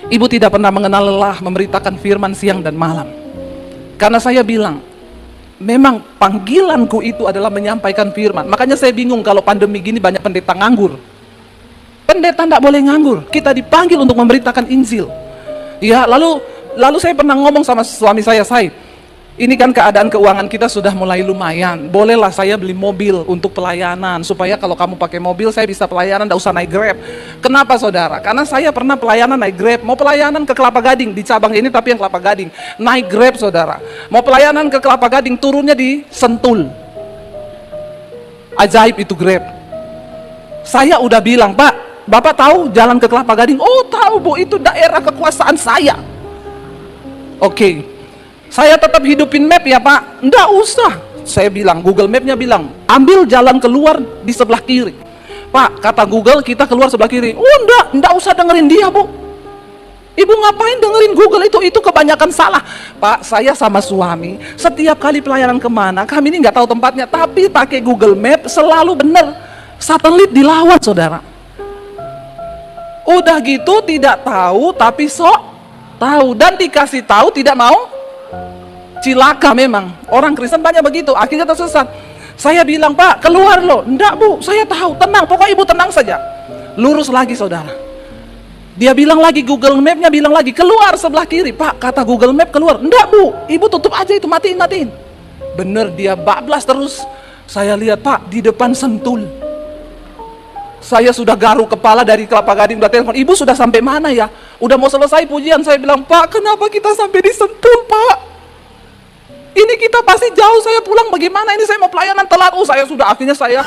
Ibu tidak pernah mengenal lelah memberitakan firman siang dan malam. Karena saya bilang, memang panggilanku itu adalah menyampaikan firman. Makanya saya bingung kalau pandemi gini banyak pendeta nganggur. Pendeta tidak boleh nganggur, kita dipanggil untuk memberitakan Injil. Ya, lalu saya pernah ngomong sama suami saya, ini kan keadaan keuangan kita sudah mulai lumayan, bolehlah saya beli mobil untuk pelayanan, supaya kalau kamu pakai mobil, saya bisa pelayanan, tidak usah naik Grab. Kenapa, saudara? Karena saya pernah pelayanan naik Grab, mau pelayanan ke Kelapa Gading, di cabang ini tapi yang Kelapa Gading, naik Grab, saudara. Mau pelayanan ke Kelapa Gading, turunnya di Sentul. Ajaib itu Grab. Saya udah bilang, Pak, Bapak tahu jalan ke Kelapa Gading? Oh tahu, Bu, itu daerah kekuasaan saya. Oke, saya tetap hidupin map ya, Pak. Nggak usah. Saya bilang, Google Mapnya bilang, ambil jalan keluar di sebelah kiri. Pak, kata Google kita keluar sebelah kiri. Oh nggak usah dengerin dia, Bu. Ibu ngapain dengerin Google itu kebanyakan salah. Pak, saya sama suami, setiap kali pelayanan kemana, kami ini nggak tahu tempatnya, tapi pakai Google Map selalu benar. Satelit dilawan, saudara. Udah gitu tidak tahu tapi sok tahu, dan dikasih tahu tidak mau. Cilaka memang, orang Kristen banyak begitu, akhirnya tersesat. Saya bilang, Pak keluar loh. Enggak, Bu, saya tahu, tenang, pokoknya Ibu tenang saja. Lurus lagi, saudara. Dia bilang lagi, Google Mapnya bilang lagi keluar sebelah kiri. Pak, kata Google Map keluar. Enggak, Bu, Ibu tutup aja itu, matiin. Bener, dia bablas terus. Saya lihat, Pak, di depan Sentul. Saya sudah garuk kepala dari Kelapa Gading, udah telepon, Ibu sudah sampai mana ya? Udah mau selesai pujian. Saya bilang, Pak kenapa kita sampai di Sentul, Pak? Ini kita pasti jauh, saya pulang bagaimana? Ini saya mau pelayanan telat. Saya sudah, akhirnya saya